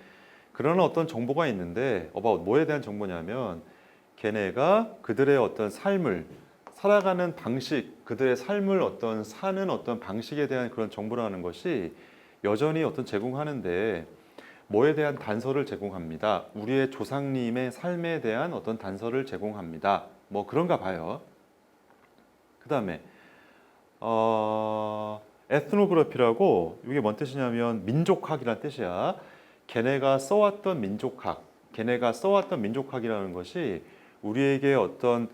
A: 그러나 어떤 정보가 있는데 뭐에 대한 정보냐면 걔네가 그들의 어떤 삶을 살아가는 방식, 그들의 삶을 어떤 사는 어떤 방식에 대한 그런 정보라는 것이 여전히 어떤 제공하는데 뭐에 대한 단서를 제공합니다. 우리의 조상님의 삶에 대한 어떤 단서를 제공합니다. 뭐 그런가 봐요. 그 다음에 에스노그래피라고 이게 뭔 뜻이냐면 민족학이란 뜻이야. 걔네가 써왔던 민족학이라는 것이 우리에게 어떤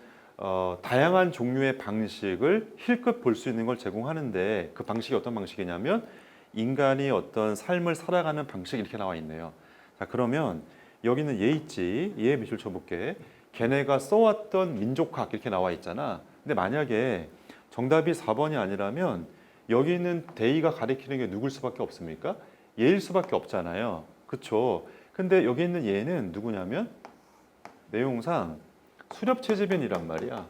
A: 다양한 종류의 방식을 힐끗 볼 수 있는 걸 제공하는데 그 방식이 어떤 방식이냐면 인간이 어떤 삶을 살아가는 방식 이렇게 나와 있네요. 자, 그러면 여기는 얘 있지. 얘에 밑줄 쳐볼게. 걔네가 써왔던 민족학 이렇게 나와 있잖아. 근데 만약에 정답이 4번이 아니라면 여기 있는 데이가 가리키는 게 누굴 수밖에 없습니까? 얘일 수밖에 없잖아요. 그렇죠? 근데 여기 있는 얘는 누구냐면 내용상 수렵 채집인이란 말이야.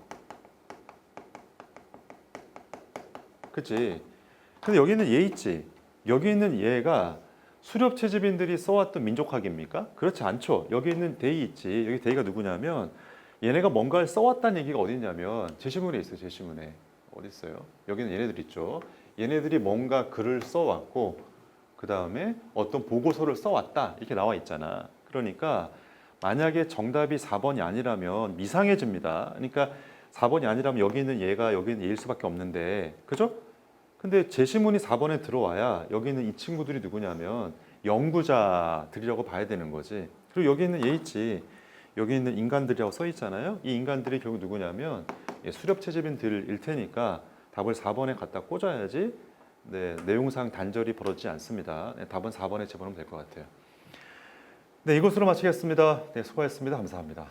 A: 그치? 근데 여기 있는 얘 있지? 여기 있는 얘가 수렵 채집인들이 써왔던 민족학입니까? 그렇지 않죠. 여기 있는 데이 있지. 여기 데이가 누구냐면 얘네가 뭔가를 써왔다는 얘기가 어디 있냐면 제시문에 있어요. 제시문에. 어디 있어요? 여기는 얘네들 있죠. 얘네들이 뭔가 글을 써왔고 그 다음에 어떤 보고서를 써왔다 이렇게 나와 있잖아. 그러니까 만약에 정답이 4번이 아니라면 이상해집니다. 그러니까 4번이 아니라면 여기 있는 얘가 여기 있는 얘일 수밖에 없는데, 그죠? 근데 제시문이 4번에 들어와야 여기 있는 이 친구들이 누구냐면 연구자들이라고 봐야 되는 거지. 그리고 여기 있는 얘 있지. 여기 있는 인간들이라고 써 있잖아요. 이 인간들이 결국 누구냐면 수렵 채집인들일 테니까 답을 4번에 갖다 꽂아야지 네, 내용상 단절이 벌어지지 않습니다. 네, 답은 4번에 집어넣으면 될 것 같아요. 네, 이것으로 마치겠습니다. 네, 수고하셨습니다. 감사합니다.